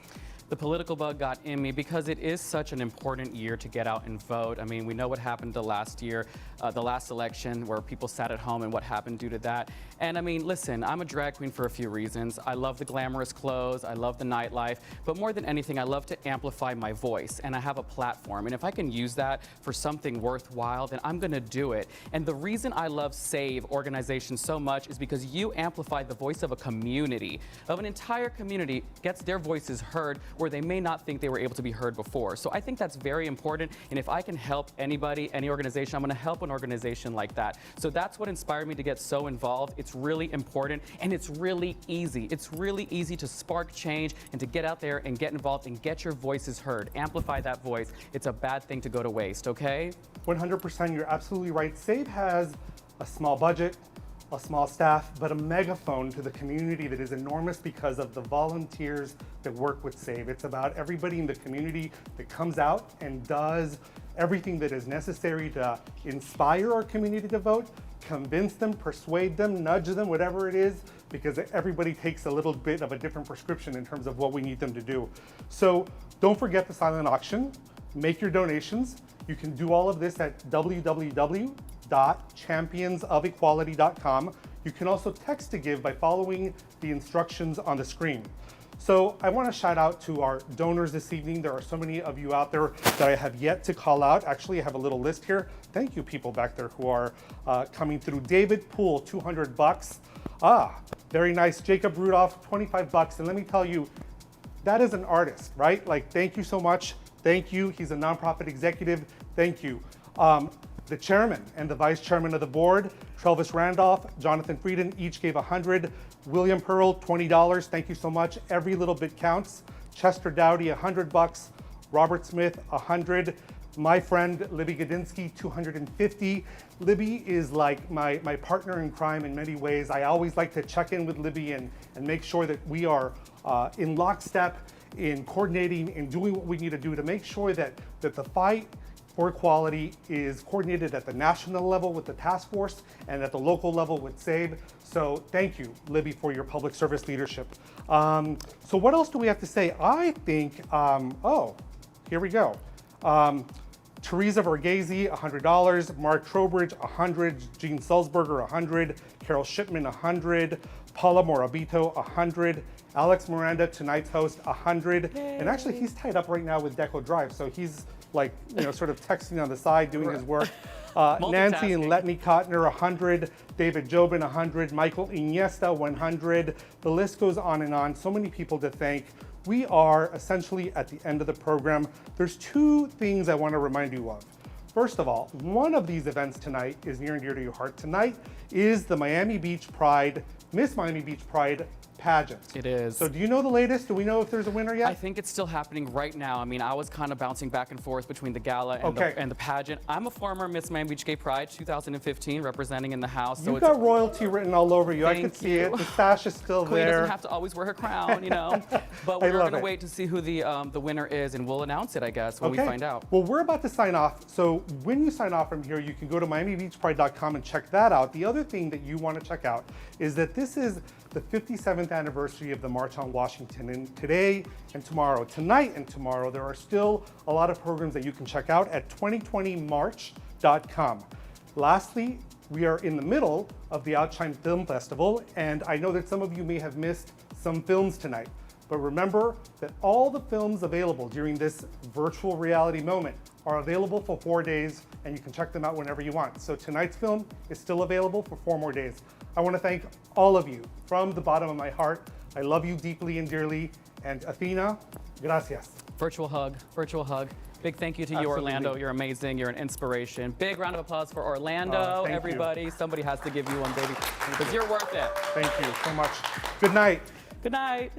The political bug got in me because it is such an important year to get out and vote. I mean, we know what happened the last year, the last election, where people sat at home and what happened due to that. And I mean, listen, I'm a drag queen for a few reasons. I love the glamorous clothes, I love the nightlife, but more than anything, I love to amplify my voice, and I have a platform. And if I can use that for something worthwhile, then I'm gonna do it. And the reason I love SAVE organization so much is because you amplify the voice of a community, of an entire community, gets their voices heard where they may not think they were able to be heard before. So I think that's very important, and if I can help anybody, any organization, I'm gonna help an organization like that. So that's what inspired me to get so involved. It's really important, and it's really easy. It's really easy to spark change and to get out there and get involved and get your voices heard. Amplify that voice. It's a bad thing to go to waste, okay? 100%, you're absolutely right. SAVE has a small budget, a small staff, but a megaphone to the community that is enormous because of the volunteers that work with SAVE. It's about everybody in the community that comes out and does everything that is necessary to inspire our community to vote, convince them, persuade them, nudge them, whatever it is, because everybody takes a little bit of a different prescription in terms of what we need them to do. So don't forget the silent auction. Make your donations. You can do all of this at www.championsofequality.com. You can also text to give by following the instructions on the screen. So I want to shout out to our donors this evening. There are so many of you out there that I have yet to call out. Actually, I have a little list here. Thank you, people back there who are coming through. David Poole, $200. Very nice. Jacob Rudolph, $25. And let me tell you, that is an artist, right? Like, thank you so much. Thank you. He's a nonprofit executive. Thank you. The chairman and the vice chairman of the board, Travis Randolph, Jonathan Frieden, each gave $100. William Pearl, $20. Thank you so much. Every little bit counts. Chester Dowdy, $100. Robert Smith, $100. My friend Libby Godinsky, $250. Libby is like my partner in crime in many ways. I always like to check in with Libby and make sure that we are in lockstep in coordinating and doing what we need to do to make sure that the fight for equality is coordinated at the national level with the task force and at the local level with SAVE. So thank you, Libby, for your public service leadership. So what else do we have to say? I think, here we go. Teresa Verghese, $100. Mark Trowbridge, $100. Gene Sulzberger, $100. Carol Shipman, $100. Paula Morabito, $100. Alex Miranda, tonight's host, $100. Yay. And actually, he's tied up right now with Deco Drive, so he's sort of texting on the side, doing his work. Nancy and Letney Kottner, $100. David Jobin, $100. Michael Iniesta, $100. The list goes on and on. So many people to thank. We are essentially at the end of the program. There's two things I want to remind you of. First of all, one of these events tonight is near and dear to your heart. Tonight is the Miss Miami Beach Pride pageant. It is. So do you know the latest? Do we know if there's a winner yet? I think it's still happening right now. I mean, I was kind of bouncing back and forth between the gala and, Okay. and the pageant. I'm a former Miss Miami Beach Gay Pride 2015 representing in the house. You've got royalty written all over you. I can Thank see you. it. The sash is still Queen there. doesn't have to always wear her crown, you know. But I we're love going to it. wait to see who the winner is, and we'll announce it, I guess, when we find out. Well, we're about to sign off. So when you sign off from here, you can go to MiamiBeachPride.com and check that out. The other thing that you want to check out is that this is the 57th anniversary of the March on Washington. And today and tomorrow, tonight and tomorrow, there are still a lot of programs that you can check out at 2020march.com. Lastly, we are in the middle of the Outshine Film Festival, and I know that some of you may have missed some films tonight. But remember that all the films available during this virtual reality moment are available for 4 days, and you can check them out whenever you want. So tonight's film is still available for 4 more days. I want to thank all of you from the bottom of my heart. I love you deeply and dearly. And Athena, gracias. Virtual hug, virtual hug. Big thank you to you, Absolutely. Orlando. You're amazing. You're an inspiration. Big round of applause for Orlando, thank you. everybody. Somebody has to give you one, baby, because you're worth it. Thank you so much. Good night. Good night.